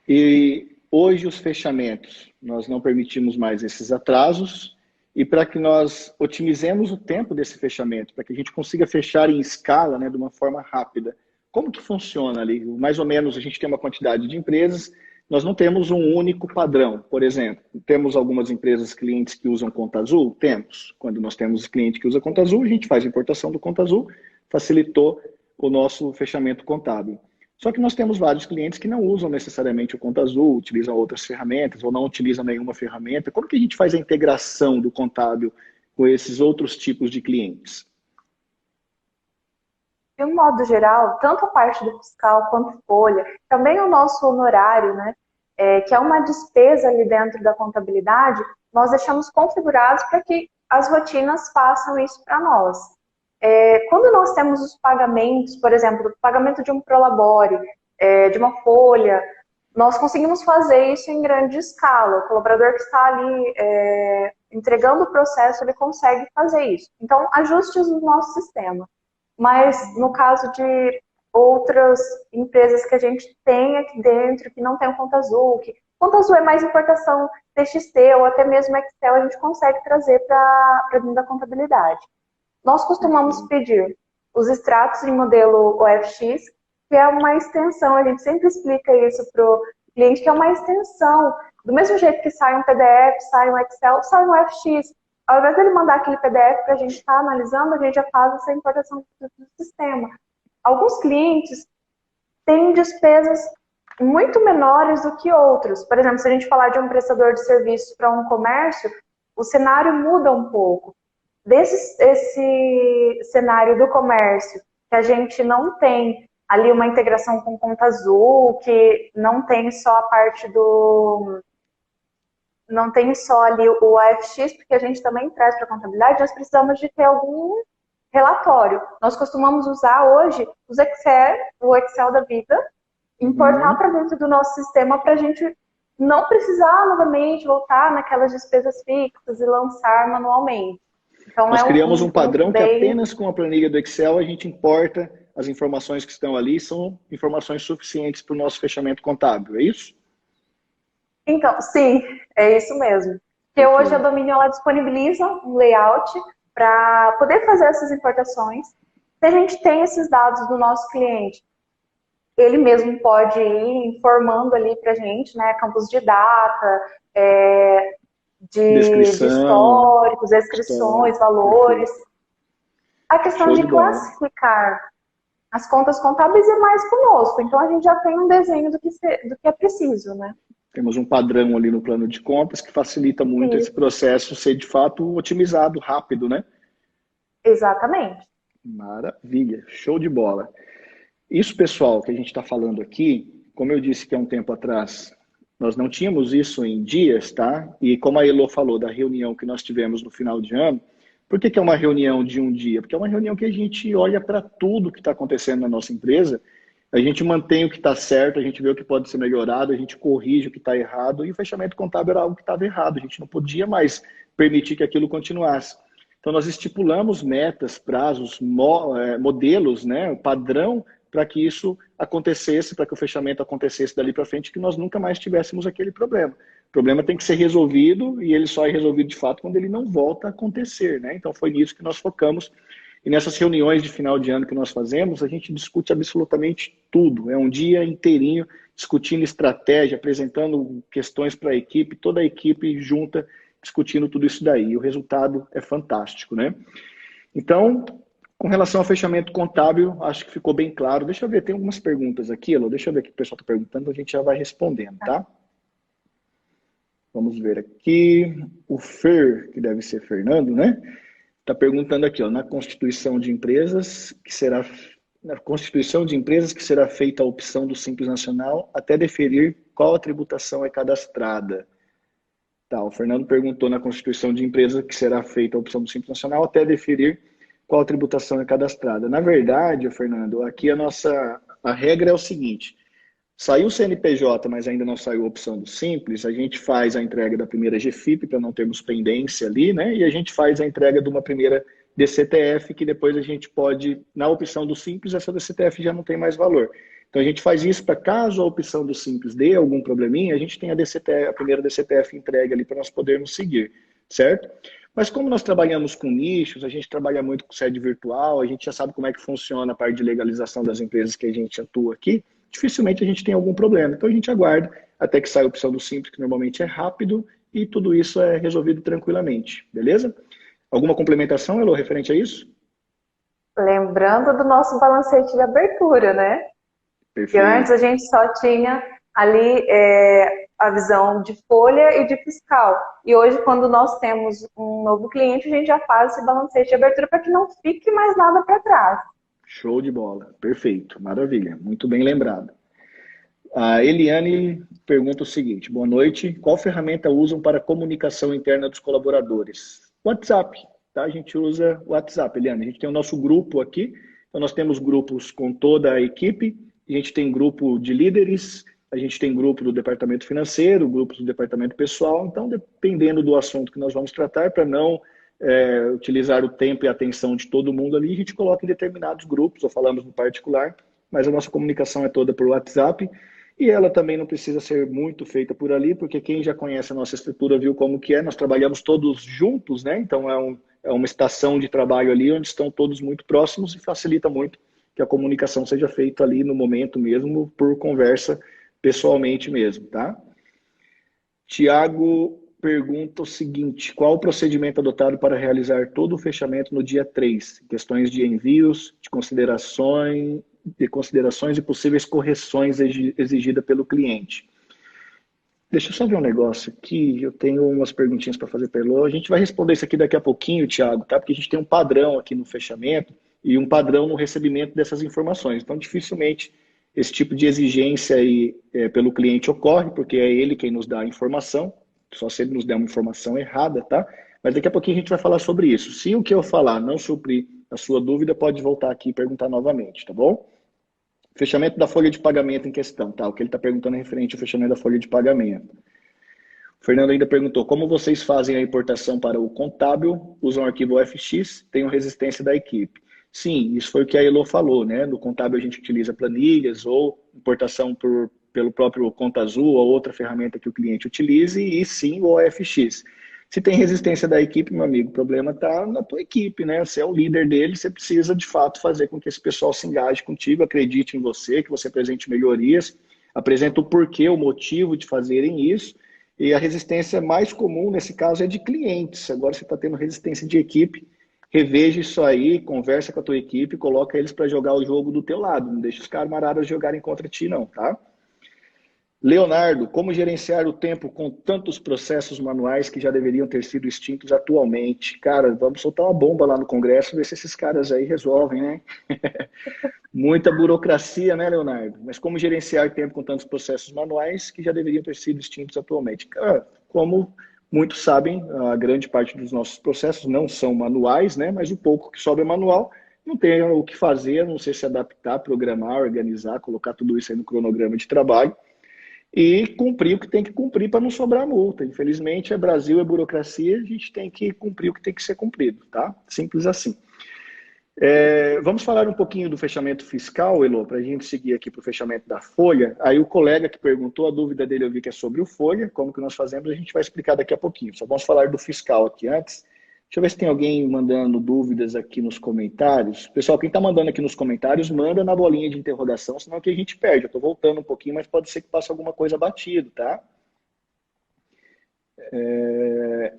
E hoje os fechamentos, nós não permitimos mais esses atrasos, e para que nós otimizemos o tempo desse fechamento, para que a gente consiga fechar em escala, né, de uma forma rápida. Como que funciona ali? Mais ou menos, a gente tem uma quantidade de empresas, nós não temos um único padrão. Por exemplo, temos algumas empresas, clientes que usam conta azul? Temos. Quando nós temos cliente que usa conta azul, a gente faz a importação do conta azul, facilitou o nosso fechamento contábil. Só que nós temos vários clientes que não usam necessariamente o conta azul, utilizam outras ferramentas ou não utilizam nenhuma ferramenta. Como que a gente faz a integração do contábil com esses outros tipos de clientes? De um modo geral, tanto a parte do fiscal quanto folha, também o nosso honorário, né, que é uma despesa ali dentro da contabilidade, nós deixamos configurados para que as rotinas façam isso para nós. Quando nós temos os pagamentos, por exemplo, o pagamento de um prolabore, de uma folha, nós conseguimos fazer isso em grande escala. O colaborador que está ali entregando o processo, ele consegue fazer isso. Então, ajustes no nosso sistema. Mas no caso de outras empresas que a gente tem aqui dentro, que não tem o Conta Azul, que Conta Azul é mais importação TXT ou até mesmo Excel, a gente consegue trazer para dentro da contabilidade. Nós costumamos pedir os extratos em modelo OFX, que é uma extensão, a gente sempre explica isso para o cliente, que é uma extensão. Do mesmo jeito que sai um PDF, sai um Excel, sai um OFX. Ao invés dele mandar aquele PDF para a gente estar analisando, a gente já faz essa importação do sistema. Alguns clientes têm despesas muito menores do que outros. Por exemplo, se a gente falar de um prestador de serviços para um comércio, o cenário muda um pouco. Esse cenário do comércio, que a gente não tem ali uma integração com conta azul, que não tem só a parte do... Não tem só ali o AFX, porque a gente também traz para a contabilidade, nós precisamos de ter algum relatório. Nós costumamos usar hoje o Excel da vida, importar para dentro do nosso sistema para a gente não precisar novamente voltar naquelas despesas fixas e lançar manualmente. Então, nós criamos um padrão que apenas com a planilha do Excel a gente importa as informações que estão ali, são informações suficientes para o nosso fechamento contábil, é isso? Então, sim, é isso mesmo. Porque hoje a Domínio ela disponibiliza um layout para poder fazer essas importações. Se a gente tem esses dados do nosso cliente, ele mesmo pode ir informando ali para a gente, né, campos de data, de históricos, descrições, valores. A questão de classificar as contas contábeis é mais conosco, então a gente já tem um desenho do que é preciso, né? Temos um padrão ali no plano de contas que facilita muito esse processo ser de fato otimizado, rápido, né? Exatamente. Maravilha, show de bola. Isso, pessoal, que a gente está falando aqui, como eu disse que há um tempo atrás, nós não tínhamos isso em dias, tá? E como a Elo falou da reunião que nós tivemos no final de ano, por que é uma reunião de um dia? Porque é uma reunião que a gente olha para tudo que está acontecendo na nossa empresa, a gente mantém o que está certo, a gente vê o que pode ser melhorado, a gente corrige o que está errado, e o fechamento contábil era algo que estava errado, a gente não podia mais permitir que aquilo continuasse. Então nós estipulamos metas, prazos, modelos, né, o padrão para que isso acontecesse, para que o fechamento acontecesse dali para frente, que nós nunca mais tivéssemos aquele problema. O problema tem que ser resolvido e ele só é resolvido de fato quando ele não volta a acontecer, né? Então foi nisso que nós focamos. E nessas reuniões de final de ano que nós fazemos, a gente discute absolutamente tudo. É um dia inteirinho discutindo estratégia, apresentando questões para a equipe, toda a equipe junta, discutindo tudo isso daí. E o resultado é fantástico, né? Então, com relação ao fechamento contábil, acho que ficou bem claro. Deixa eu ver, tem algumas perguntas aqui, Elô. Deixa eu ver o que o pessoal está perguntando, a gente já vai respondendo, tá? Vamos ver aqui. O Fer, que deve ser Fernando, né? Está perguntando aqui, ó, na constituição de empresas que será feita a opção do Simples Nacional até definir qual a tributação é cadastrada. Tá, o Fernando perguntou na constituição de empresa que será feita a opção do Simples Nacional até definir qual a tributação é cadastrada. Na verdade, Fernando, aqui a regra é o seguinte: saiu o CNPJ, mas ainda não saiu a opção do Simples, a gente faz a entrega da primeira GFIP para não termos pendência ali, né? E a gente faz a entrega de uma primeira DCTF, que depois a gente pode, na opção do Simples, essa DCTF já não tem mais valor. Então a gente faz isso para caso a opção do Simples dê algum probleminha, a gente tem a primeira DCTF entregue ali para nós podermos seguir, certo? Mas como nós trabalhamos com nichos, a gente trabalha muito com sede virtual, a gente já sabe como é que funciona a parte de legalização das empresas que a gente atua aqui, dificilmente a gente tem algum problema. Então a gente aguarda até que sai a opção do simples, que normalmente é rápido, e tudo isso é resolvido tranquilamente, beleza? Alguma complementação, Elô, referente a isso? Lembrando do nosso balancete de abertura, né? Que antes a Perfeito. gente só tinha ali a visão de folha e de fiscal. E hoje, quando nós temos um novo cliente, a gente já faz esse balancete de abertura para que não fique mais nada para trás. Show de bola. Perfeito. Maravilha. Muito bem lembrado. A Eliane pergunta o seguinte: boa noite. Qual ferramenta usam para comunicação interna dos colaboradores? WhatsApp, tá? A gente usa WhatsApp, Eliane. A gente tem o nosso grupo aqui. Então, nós temos grupos com toda a equipe. A gente tem grupo de líderes. A gente tem grupo do departamento financeiro, grupos do departamento pessoal. Então, dependendo do assunto que nós vamos tratar, para não utilizar o tempo e a atenção de todo mundo ali, a gente coloca em determinados grupos, ou falamos no particular, mas a nossa comunicação é toda por WhatsApp. E ela também não precisa ser muito feita por ali, porque quem já conhece a nossa estrutura viu como que é, nós trabalhamos todos juntos, né? Então é uma estação de trabalho ali, onde estão todos muito próximos e facilita muito que a comunicação seja feita ali no momento mesmo, por conversa pessoalmente mesmo, tá? Tiago pergunta o seguinte: qual o procedimento adotado para realizar todo o fechamento no dia 3? Questões de envios, de considerações e possíveis correções exigidas pelo cliente. Deixa eu só ver um negócio aqui, eu tenho umas perguntinhas para fazer para Elô. A gente vai responder isso aqui daqui a pouquinho, Thiago, tá? Porque a gente tem um padrão aqui no fechamento e um padrão no recebimento dessas informações. Então, dificilmente esse tipo de exigência aí, pelo cliente ocorre, porque é ele quem nos dá a informação, só se ele nos der uma informação errada, tá? Mas daqui a pouquinho a gente vai falar sobre isso. Se o que eu falar não suprir a sua dúvida, pode voltar aqui e perguntar novamente, tá bom? Fechamento da folha de pagamento em questão, tá? O que ele está perguntando é referente ao fechamento da folha de pagamento. O Fernando ainda perguntou: como vocês fazem a importação para o contábil? Usam o arquivo OFX? Tem resistência da equipe? Sim, isso foi o que a Elô falou, né? No contábil a gente utiliza planilhas ou importação pelo próprio Conta Azul ou outra ferramenta que o cliente utilize, e sim o OFX. Se tem resistência da equipe, meu amigo, o problema está na tua equipe, né? Você é o líder dele, você precisa de fato fazer com que esse pessoal se engaje contigo, acredite em você, que você apresente melhorias, apresenta o porquê, o motivo de fazerem isso. E a resistência mais comum nesse caso é de clientes. Agora você está tendo resistência de equipe, reveja isso aí, conversa com a tua equipe, coloca eles para jogar o jogo do teu lado. Não deixa os camaradas jogarem contra ti, não, tá? Leonardo, como gerenciar o tempo com tantos processos manuais que já deveriam ter sido extintos atualmente? Cara, vamos soltar uma bomba lá no Congresso, ver se esses caras aí resolvem, né? Muita burocracia, né, Leonardo? Mas como gerenciar tempo com tantos processos manuais que já deveriam ter sido extintos atualmente? Cara, como muitos sabem, a grande parte dos nossos processos não são manuais, né? Mas o pouco que sobra é manual, não tem o que fazer, a não sei se adaptar, programar, organizar, colocar tudo isso aí no cronograma de trabalho e cumprir o que tem que cumprir para não sobrar multa. Infelizmente, é Brasil, é burocracia, a gente tem que cumprir o que tem que ser cumprido, tá? Simples assim. Vamos falar um pouquinho do fechamento fiscal, Elô, para a gente seguir aqui para o fechamento da folha. Aí o colega que perguntou, a dúvida dele eu vi que é sobre o folha, como que nós fazemos, a gente vai explicar daqui a pouquinho. Só vamos falar do fiscal aqui antes. Deixa eu ver se tem alguém mandando dúvidas aqui nos comentários. Pessoal, quem está mandando aqui nos comentários, manda na bolinha de interrogação, senão aqui a gente perde. Eu estou voltando um pouquinho, mas pode ser que passe alguma coisa batido, tá?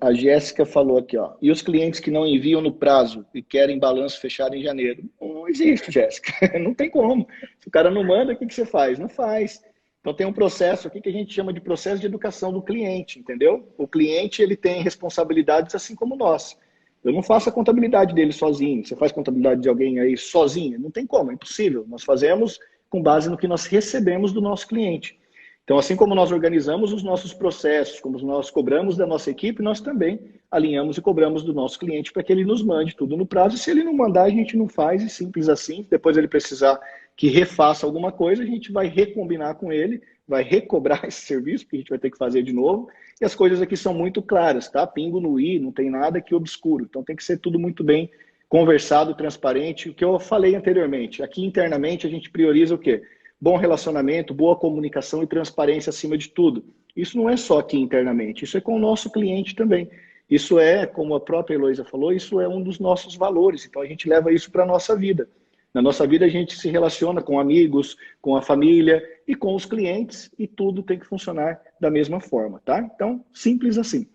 A Jéssica falou aqui, ó. E os clientes que não enviam no prazo e querem balanço fechado em janeiro? Não existe, Jéssica. Não tem como. Se o cara não manda, o que você faz? Não faz. Então tem um processo aqui que a gente chama de processo de educação do cliente, entendeu? O cliente, ele tem responsabilidades assim como nós. Eu não faço a contabilidade dele sozinho. Você faz contabilidade de alguém aí sozinho? Não tem como, é impossível. Nós fazemos com base no que nós recebemos do nosso cliente. Então, assim como nós organizamos os nossos processos, como nós cobramos da nossa equipe, nós também alinhamos e cobramos do nosso cliente para que ele nos mande tudo no prazo. E se ele não mandar, a gente não faz, e simples assim. Depois ele precisar que refaça alguma coisa, a gente vai recombinar com ele, vai recobrar esse serviço, porque a gente vai ter que fazer de novo. E as coisas aqui são muito claras, tá? Pingo no i, não tem nada que obscuro. Então tem que ser tudo muito bem conversado, transparente. O que eu falei anteriormente, aqui internamente a gente prioriza o quê? Bom relacionamento, boa comunicação e transparência acima de tudo. Isso não é só aqui internamente, isso é com o nosso cliente também. Isso é, como a própria Heloísa falou, isso é um dos nossos valores. Então a gente leva isso para a nossa vida. Na nossa vida a gente se relaciona com amigos, com a família e com os clientes e tudo tem que funcionar da mesma forma, tá? Então, simples assim.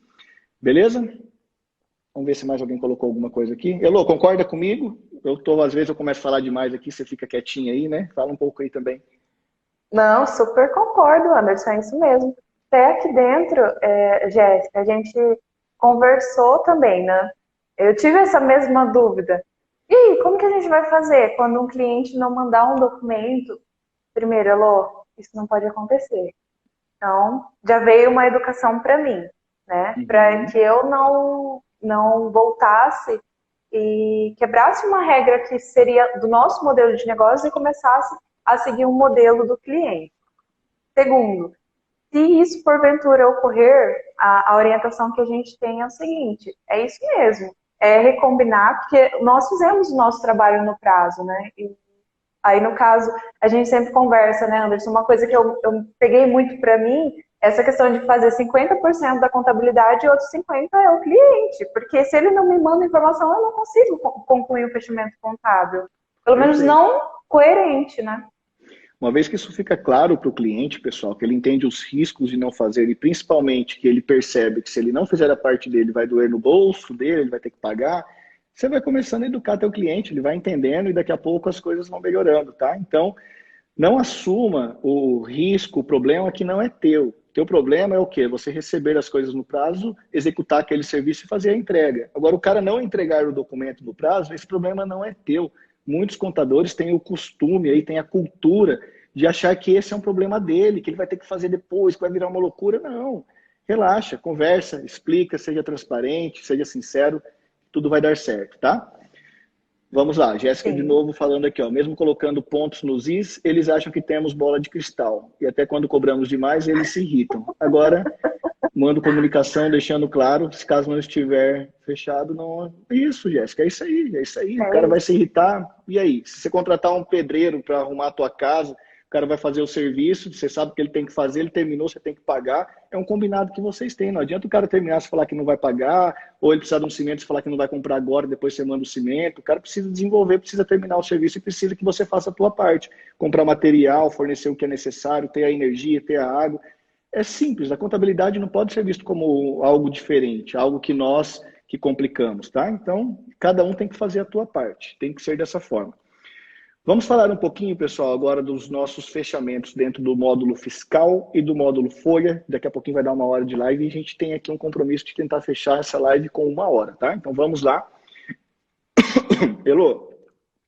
Beleza? Vamos ver se mais alguém colocou alguma coisa aqui. Elô, concorda comigo? Às vezes eu começo a falar demais aqui, você fica quietinha aí, né? Fala um pouco aí também. Não, super concordo, Anderson, é isso mesmo. Até aqui dentro, Jéssica, a gente conversou também, né? Eu tive essa mesma dúvida. E aí, como que a gente vai fazer quando um cliente não mandar um documento? Primeiro, Elô, isso não pode acontecer. Então, já veio uma educação para mim, né? Para que eu não voltasse e quebrasse uma regra que seria do nosso modelo de negócio e começasse a seguir um modelo do cliente. Segundo, se isso porventura ocorrer, a orientação que a gente tem é o seguinte, é isso mesmo, é recombinar, porque nós fizemos o nosso trabalho no prazo, né? E aí, no caso, a gente sempre conversa, né, Anderson? Uma coisa que eu peguei muito para mim, essa questão de fazer 50% da contabilidade e outros 50% é o cliente, porque se ele não me manda informação, eu não consigo concluir o fechamento contábil. Pelo menos não coerente, né? Uma vez que isso fica claro para o cliente, pessoal, que ele entende os riscos de não fazer e principalmente que ele percebe que se ele não fizer a parte dele, vai doer no bolso dele, ele vai ter que pagar, você vai começando a educar teu cliente, ele vai entendendo e daqui a pouco as coisas vão melhorando, tá? Então, não assuma o risco, o problema que não é teu. Teu problema é o quê? Você receber as coisas no prazo, executar aquele serviço e fazer a entrega. Agora, o cara não entregar o documento no prazo, esse problema não é teu. Muitos contadores têm o costume, aí têm a cultura de achar que esse é um problema dele, que ele vai ter que fazer depois, que vai virar uma loucura. Não. Relaxa, conversa, explica, seja transparente, seja sincero, tudo vai dar certo, tá? Vamos lá, Jéssica de novo falando aqui, ó, mesmo colocando pontos nos is, eles acham que temos bola de cristal. E até quando cobramos demais, eles se irritam. Agora, mando comunicação deixando claro, se caso não estiver fechado, não. Isso, Jéssica, é isso aí, é isso aí. O cara vai se irritar. E aí? Se você contratar um pedreiro para arrumar a tua casa, o cara vai fazer o serviço, você sabe o que ele tem que fazer, ele terminou, você tem que pagar. É um combinado que vocês têm. Não adianta o cara terminar e falar que não vai pagar, ou ele precisar de um cimento e falar que não vai comprar agora, depois você manda o cimento. O cara precisa desenvolver, precisa terminar o serviço e precisa que você faça a tua parte. Comprar material, fornecer o que é necessário, ter a energia, ter a água. É simples, a contabilidade não pode ser visto como algo diferente, algo que nós que complicamos, tá? Então, cada um tem que fazer a tua parte, tem que ser dessa forma. Vamos falar um pouquinho, pessoal, agora dos nossos fechamentos dentro do módulo fiscal e do módulo folha. Daqui a pouquinho vai dar 1 hora de live e a gente tem aqui um compromisso de tentar fechar essa live com 1 hora, tá? Então vamos lá. Elô,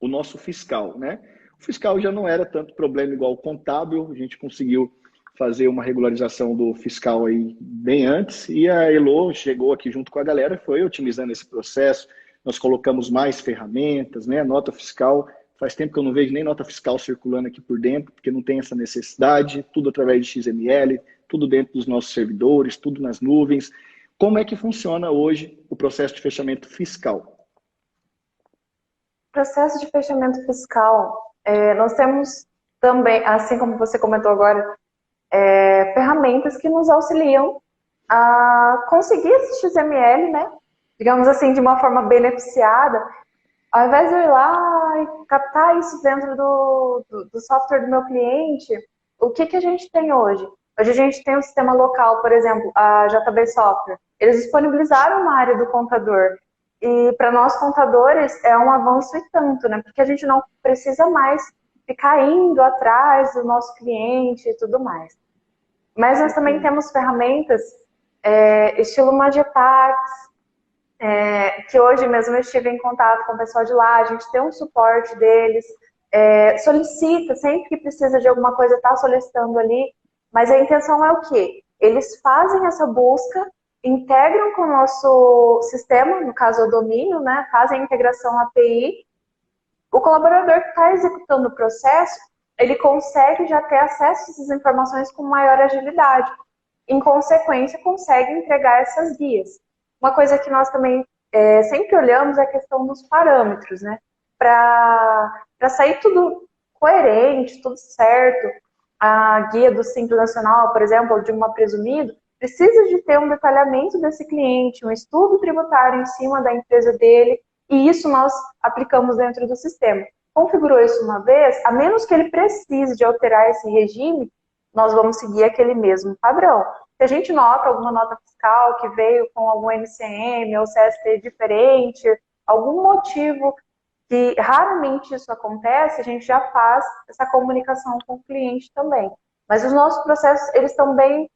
o nosso fiscal, né? O fiscal já não era tanto problema igual o contábil, a gente conseguiu fazer uma regularização do fiscal aí bem antes, e a Elô chegou aqui junto com a galera, foi otimizando esse processo, nós colocamos mais ferramentas, né? Nota fiscal. Faz tempo que eu não vejo nem nota fiscal circulando aqui por dentro, porque não tem essa necessidade, tudo através de XML, tudo dentro dos nossos servidores, tudo nas nuvens. Como é que funciona hoje o processo de fechamento fiscal? Processo de fechamento fiscal, nós temos também, assim como você comentou agora, ferramentas que nos auxiliam a conseguir esse XML, né? Digamos assim, de uma forma beneficiada. Ao invés de eu ir lá e captar isso dentro do software do meu cliente, o que a gente tem hoje? Hoje a gente tem um sistema local, por exemplo, a JB Software. Eles disponibilizaram uma área do contador. E para nós contadores é um avanço e tanto, né? Porque a gente não precisa mais ficar indo atrás do nosso cliente e tudo mais. Mas nós também temos ferramentas estilo Magetax, que hoje mesmo eu estive em contato com o pessoal de lá, a gente tem um suporte deles, solicita, sempre que precisa de alguma coisa, está solicitando ali, mas a intenção é o quê? Eles fazem essa busca, integram com o nosso sistema, no caso o domínio, né? Fazem a integração API, o colaborador que está executando o processo, ele consegue já ter acesso a essas informações com maior agilidade. Em consequência, consegue entregar essas guias. Uma coisa que nós também sempre olhamos é a questão dos parâmetros, né? Para sair tudo coerente, tudo certo. A guia do Simples Nacional, por exemplo, de uma presumido, precisa de ter um detalhamento desse cliente, um estudo tributário em cima da empresa dele, e isso nós aplicamos dentro do sistema. configurou isso uma vez, a menos que ele precise de alterar esse regime, nós vamos seguir aquele mesmo padrão. Se a gente nota alguma nota fiscal que veio com algum MCM ou CST diferente, algum motivo que raramente isso acontece, a gente já faz essa comunicação com o cliente também. Mas os nossos processos, eles estão bem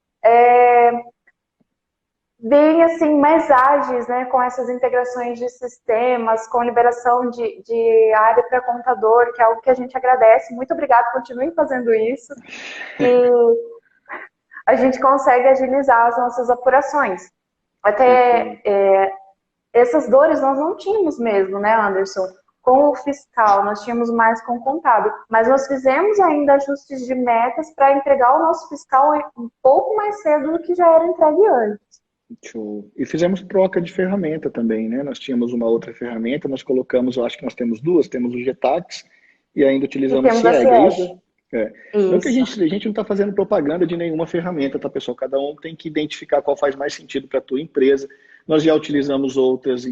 assim, mais ágeis, né, com essas integrações de sistemas, com liberação de área para contador, que é algo que a gente agradece. Muito obrigada, continuem fazendo isso. E a gente consegue agilizar as nossas apurações. Até essas dores nós não tínhamos mesmo, né, Anderson? Com o fiscal, nós tínhamos mais com o contábil. Mas nós fizemos ainda ajustes de metas para entregar o nosso fiscal um pouco mais cedo do que já era entregue antes. Show. E fizemos troca de ferramenta também, né? Nós tínhamos uma outra ferramenta, nós colocamos, eu acho que nós temos duas, temos o Getax e ainda utilizamos o CIEG, é isso? Não que a gente não está fazendo propaganda de nenhuma ferramenta, tá, pessoal? Cada um tem que identificar qual faz mais sentido para a tua empresa. Nós já utilizamos outras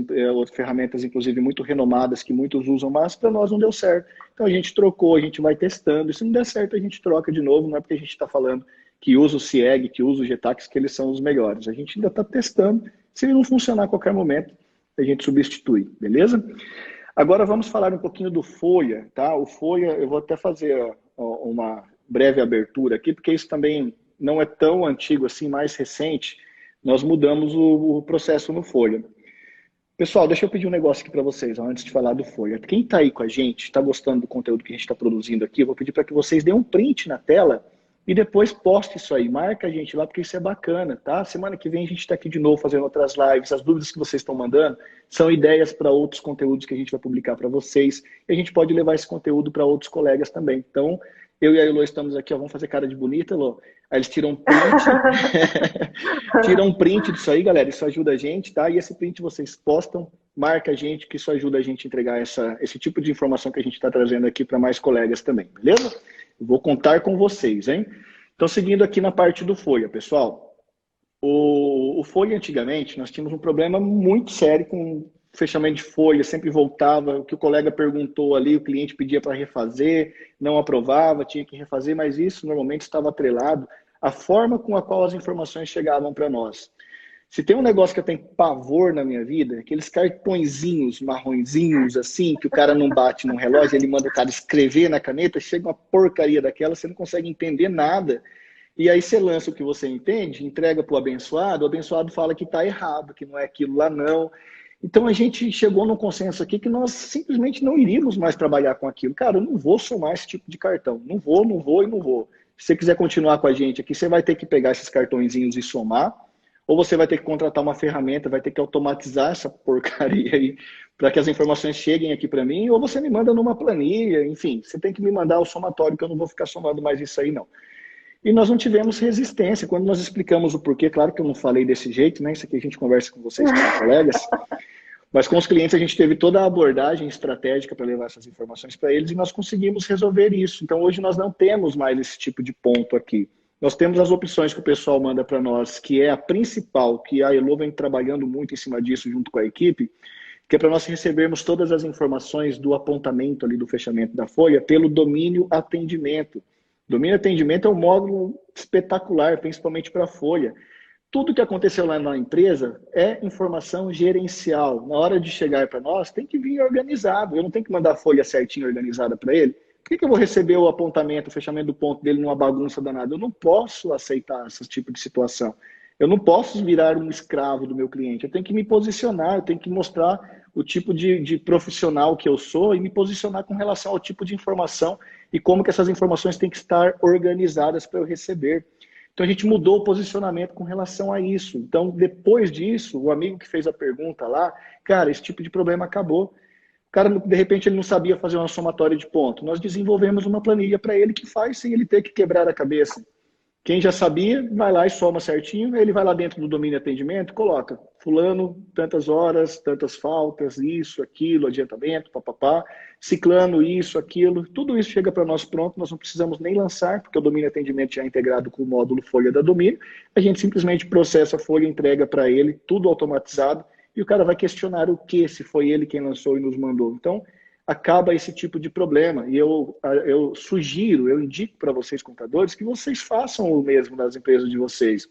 ferramentas, inclusive muito renomadas, que muitos usam, mas para nós não deu certo. Então a gente trocou, a gente vai testando. E se não der certo, a gente troca de novo. Não é porque a gente está falando que usa o CIEG, que usa o Getax, que eles são os melhores. A gente ainda está testando. Se ele não funcionar a qualquer momento, a gente substitui, beleza? Agora vamos falar um pouquinho do Folha, tá? O Folha, eu vou até fazer uma breve abertura aqui, porque isso também não é tão antigo assim, mais recente. Nós mudamos o processo no Folha. Pessoal, deixa eu pedir um negócio aqui para vocês, antes de falar do Folha. Quem está aí com a gente, está gostando do conteúdo que a gente está produzindo aqui, eu vou pedir para que vocês deem um print na tela e depois poste isso aí, marca a gente lá, porque isso é bacana, tá? Semana que vem a gente está aqui de novo fazendo outras lives, as dúvidas que vocês estão mandando são ideias para outros conteúdos que a gente vai publicar para vocês, e a gente pode levar esse conteúdo para outros colegas também. Então, eu e a Elô estamos aqui, ó, vamos fazer cara de bonita, Elô. Aí eles tiram um print, tiram um print disso aí, galera, isso ajuda a gente, tá? E esse print vocês postam, marca a gente, que isso ajuda a gente a entregar esse tipo de informação que a gente está trazendo aqui para mais colegas também, beleza? Eu vou contar com vocês, hein? Então, seguindo aqui na parte do Folha, pessoal. O Folha, antigamente, nós tínhamos um problema muito sério com fechamento de folha, sempre voltava, o que o colega perguntou ali, o cliente pedia para refazer, não aprovava, tinha que refazer, mas isso normalmente estava atrelado à forma com a qual as informações chegavam para nós. Se tem um negócio que eu tenho pavor na minha vida, aqueles cartõezinhos marronzinhos assim, que o cara não bate num relógio, ele manda o cara escrever na caneta, chega uma porcaria daquela, você não consegue entender nada. E aí você lança o que você entende, entrega para o abençoado fala que está errado, que não é aquilo lá não. Então a gente chegou num consenso aqui que nós simplesmente não iríamos mais trabalhar com aquilo. Cara, eu não vou somar esse tipo de cartão. Não vou e não vou. Se você quiser continuar com a gente aqui, você vai ter que pegar esses cartõezinhos e somar, ou você vai ter que contratar uma ferramenta, vai ter que automatizar essa porcaria aí para que as informações cheguem aqui para mim, ou você me manda numa planilha, enfim, você tem que me mandar o somatório, que eu não vou ficar somando mais isso aí não. E nós não tivemos resistência. Quando nós explicamos o porquê, claro que eu não falei desse jeito, né? Isso aqui a gente conversa com vocês, com os colegas. Mas com os clientes a gente teve toda a abordagem estratégica para levar essas informações para eles e nós conseguimos resolver isso. Então hoje nós não temos mais esse tipo de ponto aqui. Nós temos as opções que o pessoal manda para nós, que é a principal, que a Elô vem trabalhando muito em cima disso junto com a equipe, que é para nós recebermos todas as informações do apontamento ali do fechamento da folha pelo domínio atendimento. Domínio atendimento é um módulo espetacular, principalmente para a folha. Tudo que aconteceu lá na empresa é informação gerencial. Na hora de chegar para nós, tem que vir organizado. Eu não tenho que mandar a folha certinha organizada para ele. Por que eu vou receber o apontamento, o fechamento do ponto dele numa bagunça danada? Eu não posso aceitar esse tipo de situação. Eu não posso virar um escravo do meu cliente. Eu tenho que me posicionar, eu tenho que mostrar o tipo de profissional que eu sou e me posicionar com relação ao tipo de informação e como que essas informações têm que estar organizadas para eu receber. Então a gente mudou o posicionamento com relação a isso. Então depois disso, o amigo que fez a pergunta lá, cara, esse tipo de problema acabou. O cara, de repente, ele não sabia fazer uma somatória de ponto. Nós desenvolvemos uma planilha para ele que faz sem ele ter que quebrar a cabeça. Quem já sabia, vai lá e soma certinho, ele vai lá dentro do domínio de atendimento, coloca fulano, tantas horas, tantas faltas, isso, aquilo, adiantamento, papapá, ciclano, isso, aquilo, tudo isso chega para nós pronto, nós não precisamos nem lançar, porque o domínio de atendimento já é integrado com o módulo folha da domínio, a gente simplesmente processa a folha, entrega para ele, tudo automatizado, e o cara vai questionar o que, se foi ele quem lançou e nos mandou. Então, acaba esse tipo de problema. E eu sugiro, eu indico para vocês, contadores, que vocês façam o mesmo nas empresas de vocês.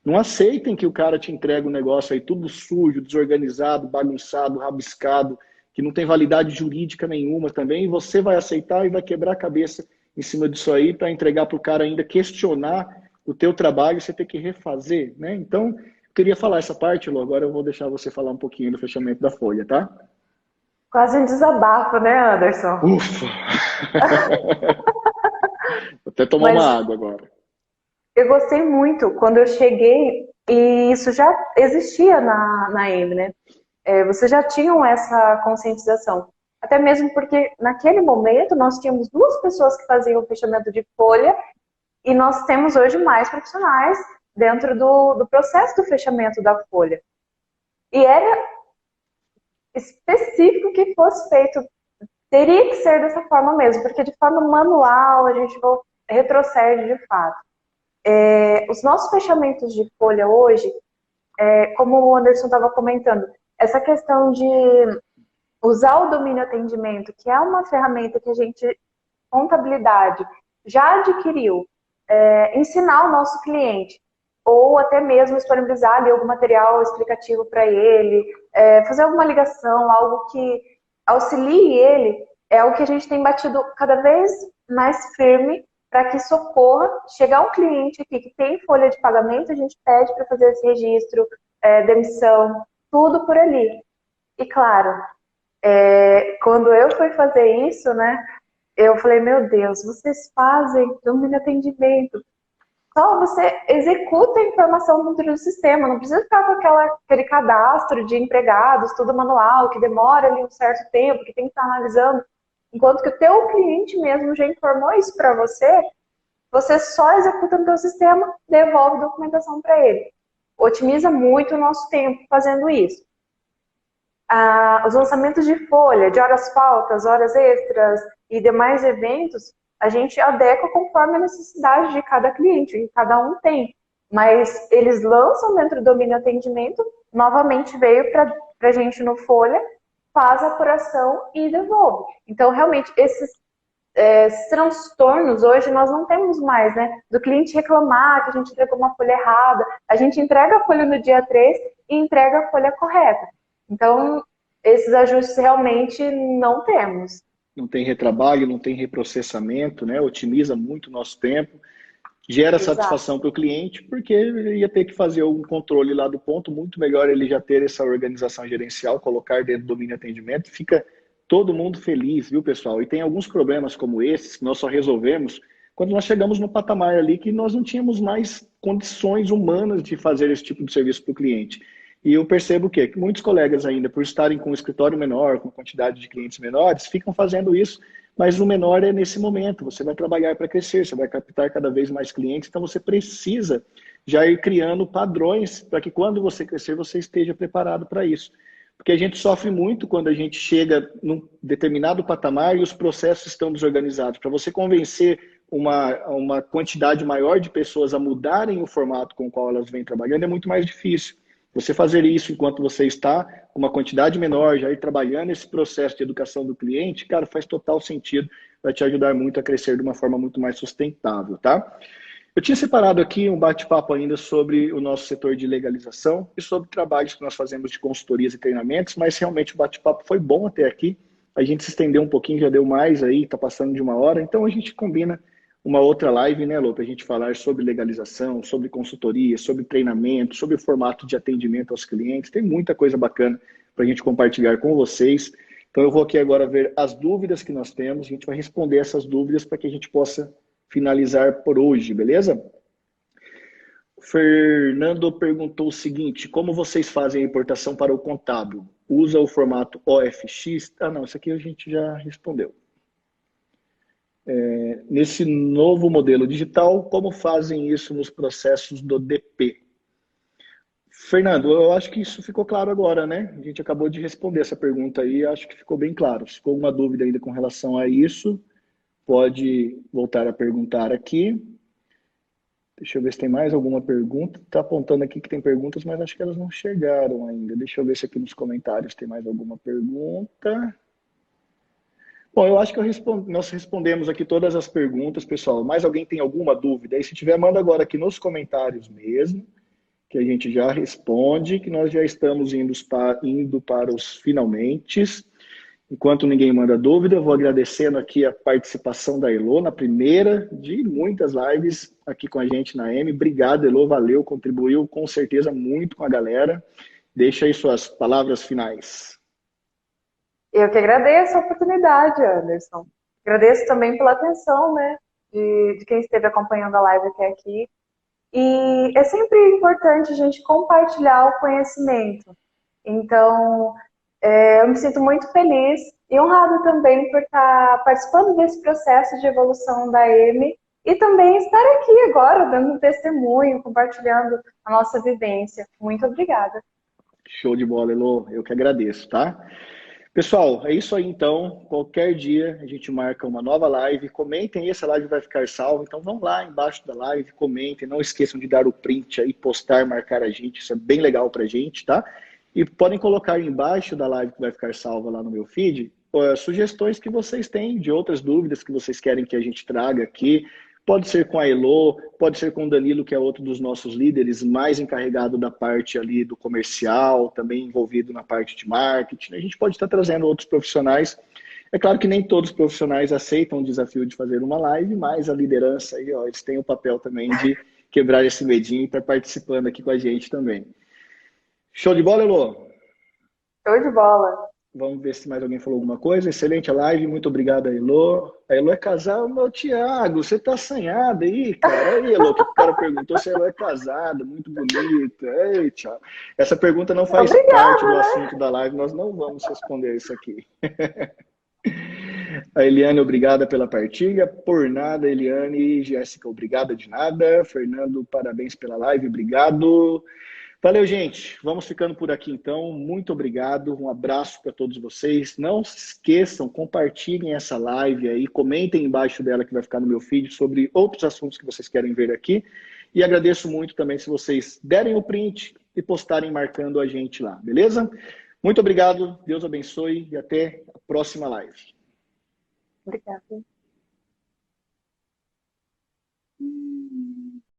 Não aceitem que o cara te entregue um negócio aí tudo sujo, desorganizado, bagunçado, rabiscado, que não tem validade jurídica nenhuma também, e você vai aceitar e vai quebrar a cabeça em cima disso aí para entregar para o cara ainda questionar o teu trabalho, você ter que refazer, né? Então, eu queria falar essa parte, Lu, agora eu vou deixar você falar um pouquinho do fechamento da folha, tá? Quase um desabafo, né, Anderson? Ufa! Vou até tomar Mas uma água agora. eu gostei muito quando eu cheguei, e isso já existia na EME, né? Vocês já tinham essa conscientização. Até mesmo porque, naquele momento, nós tínhamos duas pessoas que faziam o fechamento de folha e nós temos hoje mais profissionais dentro do processo do fechamento da folha. E era específico que fosse feito. Teria que ser dessa forma mesmo, porque de forma manual a gente retrocede de fato. Os nossos fechamentos de folha hoje, como o Anderson estava comentando, essa questão de usar o domínio atendimento, que é uma ferramenta que a gente, contabilidade, já adquiriu, ensinar o nosso cliente, ou até mesmo disponibilizar ali algum material explicativo para ele, fazer alguma ligação, algo que auxilie ele, é o que a gente tem batido cada vez mais firme para que socorra. Chegar um cliente aqui que tem folha de pagamento, a gente pede para fazer esse registro, demissão, tudo por ali. E claro, quando eu fui fazer isso, né, eu falei, meu Deus, vocês fazem domínio atendimento. Só você executa a informação dentro do sistema, não precisa ficar com aquele cadastro de empregados, tudo manual, que demora ali um certo tempo, que tem que estar analisando. Enquanto que o teu cliente mesmo já informou isso para você, você só executa no teu sistema, devolve a documentação para ele. Otimiza muito o nosso tempo fazendo isso. Os lançamentos de folha, de horas faltas, horas extras e demais eventos, a gente adequa conforme a necessidade de cada cliente, que cada um tem. Mas eles lançam dentro do domínio atendimento, novamente veio para a gente no folha, faz a apuração e devolve. Então, realmente, esses transtornos hoje nós não temos mais, né? Do cliente reclamar que a gente entregou uma folha errada, a gente entrega a folha no dia 3 e entrega a folha correta. Então, esses ajustes realmente não temos. Não tem retrabalho, não tem reprocessamento, né? Otimiza muito o nosso tempo, gera Exato. satisfação para o cliente, porque ele ia ter que fazer algum controle lá do ponto, muito melhor ele já ter essa organização gerencial, colocar dentro do domínio de atendimento, fica todo mundo feliz, viu, pessoal? E tem alguns problemas como esses que nós só resolvemos quando nós chegamos no patamar ali que nós não tínhamos mais condições humanas de fazer esse tipo de serviço para o cliente. E eu percebo que muitos colegas ainda, por estarem com um escritório menor, com quantidade de clientes menores, ficam fazendo isso, mas o menor é nesse momento. Você vai trabalhar para crescer, você vai captar cada vez mais clientes, então você precisa já ir criando padrões para que quando você crescer, você esteja preparado para isso. Porque a gente sofre muito quando a gente chega num determinado patamar e os processos estão desorganizados. Para você convencer uma quantidade maior de pessoas a mudarem o formato com o qual elas vêm trabalhando é muito mais difícil. Você fazer isso enquanto você está com uma quantidade menor, já ir trabalhando esse processo de educação do cliente, cara, faz total sentido, vai te ajudar muito a crescer de uma forma muito mais sustentável, tá? Eu tinha separado aqui um bate-papo ainda sobre o nosso setor de legalização e sobre trabalhos que nós fazemos de consultorias e treinamentos, mas realmente o bate-papo foi bom até aqui. A gente se estendeu um pouquinho, já deu mais aí, está passando de 1 hora, então a gente combina uma outra live, né, Lô, para a gente falar sobre legalização, sobre consultoria, sobre treinamento, sobre o formato de atendimento aos clientes. Tem muita coisa bacana para a gente compartilhar com vocês. Então eu vou aqui agora ver as dúvidas que nós temos, a gente vai responder essas dúvidas para que a gente possa finalizar por hoje, beleza? O Fernando perguntou o seguinte: como vocês fazem a importação para o contábil? Usa o formato OFX? Ah, não, isso aqui a gente já respondeu. Nesse novo modelo digital, como fazem isso nos processos do DP? Fernando, eu acho que isso ficou claro agora, né? A gente acabou de responder essa pergunta aí, acho que ficou bem claro. Se ficou alguma dúvida ainda com relação a isso, pode voltar a perguntar aqui. Deixa eu ver se tem mais alguma pergunta. Está apontando aqui que tem perguntas, mas acho que elas não chegaram ainda. Deixa eu ver se aqui nos comentários tem mais alguma pergunta. Bom, eu acho que nós respondemos aqui todas as perguntas, pessoal. Mais alguém tem alguma dúvida? Aí, se tiver, manda agora aqui nos comentários mesmo, que a gente já responde, que nós já estamos indo para os finalmente. Enquanto ninguém manda dúvida, eu vou agradecendo aqui a participação da Elo na primeira de muitas lives aqui com a gente na M. Obrigado, Elo, valeu, contribuiu com certeza muito com a galera. Deixa aí suas palavras finais. Eu que agradeço a oportunidade, Anderson. Agradeço também pela atenção, né, de quem esteve acompanhando a live até aqui. E é sempre importante a gente compartilhar o conhecimento. Então, eu me sinto muito feliz e honrada também por estar participando desse processo de evolução da EME e também estar aqui agora, dando um testemunho, compartilhando a nossa vivência. Muito obrigada. Show de bola, Elo. Eu que agradeço, tá? Pessoal, é isso aí então. Qualquer dia a gente marca uma nova live. Comentem aí, essa live vai ficar salva. Então vão lá embaixo da live, comentem. Não esqueçam de dar o print aí, postar, marcar a gente. Isso é bem legal pra gente, tá? E podem colocar embaixo da live que vai ficar salva lá no meu feed, sugestões que vocês têm de outras dúvidas que vocês querem que a gente traga aqui. Pode ser com a Elo, pode ser com o Danilo, que é outro dos nossos líderes, mais encarregado da parte ali do comercial, também envolvido na parte de marketing. A gente pode estar trazendo outros profissionais. É claro que nem todos os profissionais aceitam o desafio de fazer uma live, mas a liderança aí, ó, eles têm o papel também de quebrar esse medinho e estar participando aqui com a gente também. Show de bola, Elo? Show de bola. Vamos ver se mais alguém falou alguma coisa. Excelente a live, muito obrigado, Elo. A Elo é casada, meu Thiago, você tá assanhada aí, cara? Aí, Elo, que o cara perguntou se a Elo é casada, muito bonita. Ei, tchau. Essa pergunta não faz parte do assunto da live, nós não vamos responder isso aqui. A Eliane, obrigada pela partilha. Por nada, Eliane. Jéssica, obrigada de nada. Fernando, parabéns pela live, obrigado. Valeu, gente. Vamos ficando por aqui, então. Muito obrigado. Um abraço para todos vocês. Não se esqueçam, compartilhem essa live aí. Comentem embaixo dela que vai ficar no meu feed sobre outros assuntos que vocês querem ver aqui. E agradeço muito também se vocês derem o print e postarem marcando a gente lá, beleza? Muito obrigado. Deus abençoe e até a próxima live. Obrigada.